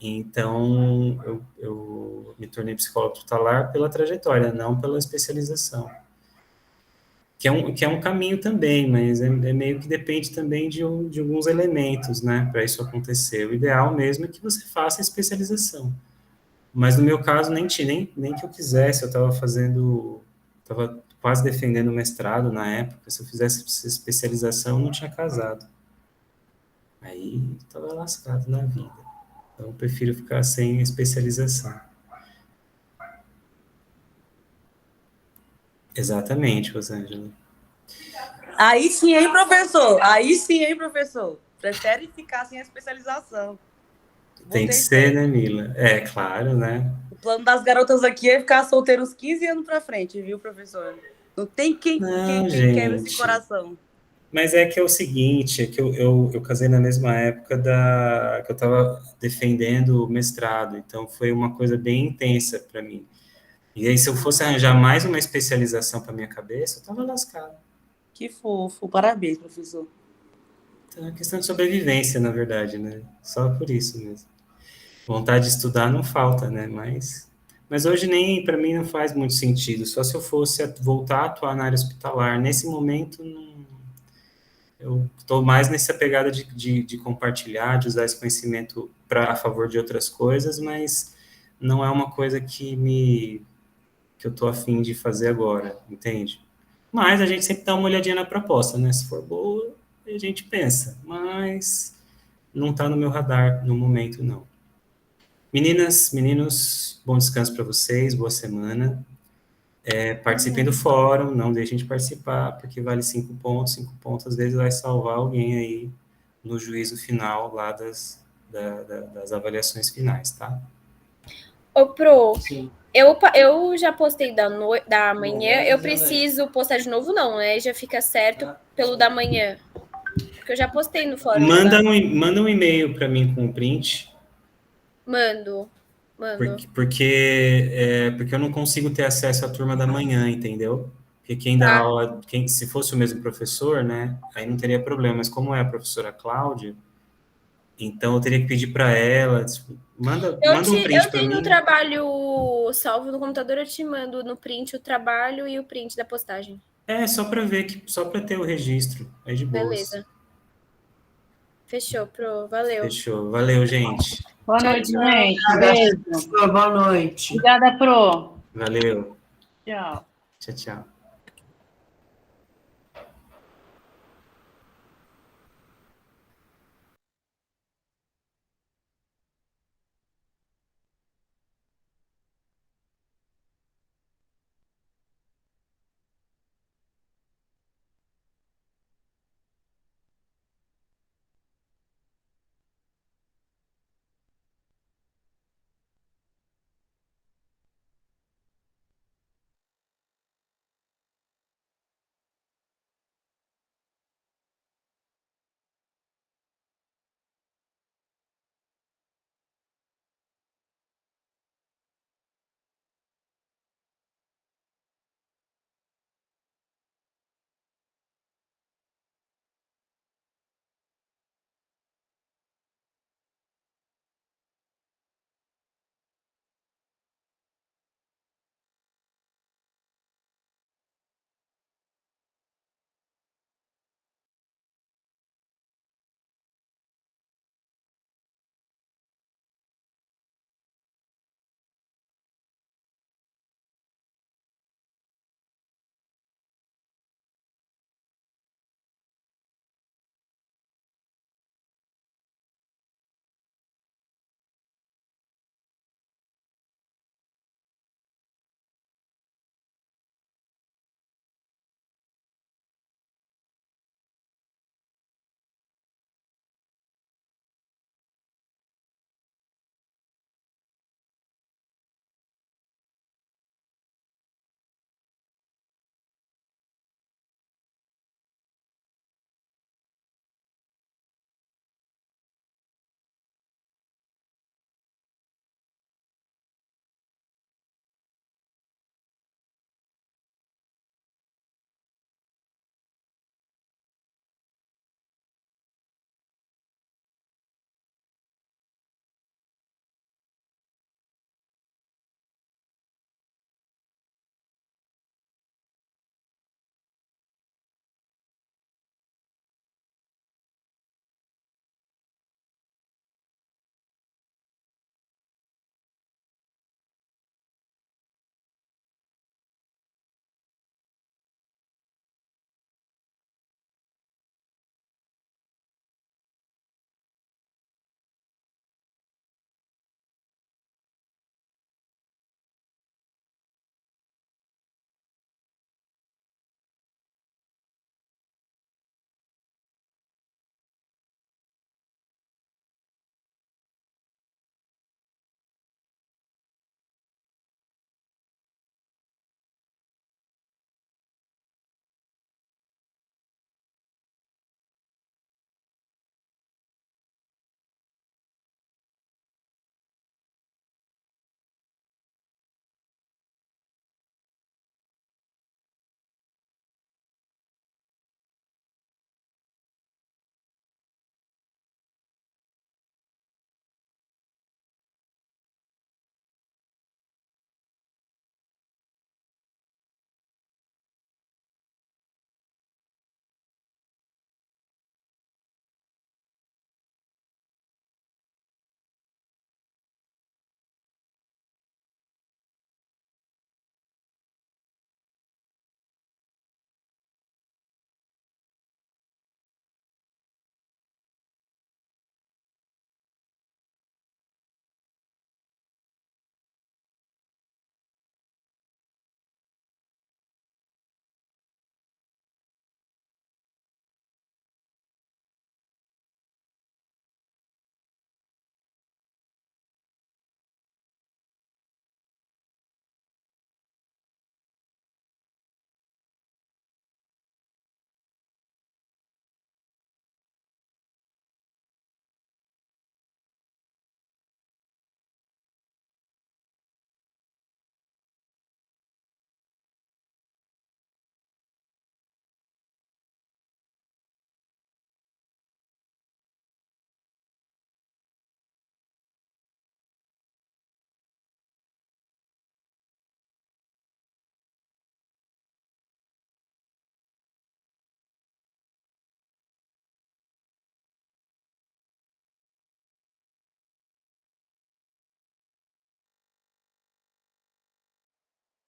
Então, eu me tornei psicólogo hospitalar pela trajetória, não pela especialização. Que é um caminho também, mas é meio que depende também de alguns elementos, né, para isso acontecer. O ideal mesmo é que você faça a especialização. Mas no meu caso, nem que eu quisesse, eu estava quase defendendo o mestrado na época, se eu fizesse essa especialização, eu não tinha casado. Aí, estava lascado na vida. Então, eu prefiro ficar sem especialização. Exatamente, Rosângela. Aí sim, hein, professor? Aí sim, hein, professor? Prefere ficar sem a especialização. Tem que ser, né, Mila? É, claro, né? O plano das garotas aqui é ficar solteiro uns 15 anos pra frente, viu, professor? Não tem quem quebra esse coração. Mas é que é o seguinte, é que eu casei na mesma época que eu estava defendendo o mestrado, então foi uma coisa bem intensa para mim. E aí, se eu fosse arranjar mais uma especialização para minha cabeça, eu estava lascado. Que fofo, parabéns, professor. Então, é questão de sobrevivência, na verdade, né? Só por isso mesmo. Vontade de estudar não falta, né? Mas hoje nem, para mim, não faz muito sentido. Só se eu fosse voltar a atuar na área hospitalar. Nesse momento, eu estou mais nessa pegada de compartilhar, de usar esse conhecimento a favor de outras coisas, mas não é uma coisa que eu estou afim de fazer agora, entende? Mas a gente sempre dá uma olhadinha na proposta, né? Se for boa, a gente pensa. Mas não está no meu radar no momento, não. Meninas, meninos, bom descanso para vocês, boa semana. Participem do fórum, não deixem de participar, porque vale 5 pontos. 5 pontos, às vezes, vai salvar alguém aí no juízo final lá das avaliações finais, tá? Ô, Pro, Sim. Eu já postei da manhã, eu preciso postar de novo não, né? Já fica certo pelo da manhã. Porque eu já postei no fórum. Manda um e-mail para mim com o print. Mando. Porque eu não consigo ter acesso à turma da manhã, entendeu? Porque quem dá aula, se fosse o mesmo professor, né? Aí não teria problema. Mas como é a professora Cláudia, então eu teria que pedir para ela, manda um print para mim. Eu tenho o trabalho salvo no computador, eu te mando no print o trabalho e o print da postagem. Só para ver, só para ter o registro. É de boa. Beleza. Fechou, Pro. Valeu. Fechou. Valeu, gente. Boa noite, gente. Beijo. Boa noite. Obrigada, Pro. Valeu. Tchau. Tchau, tchau.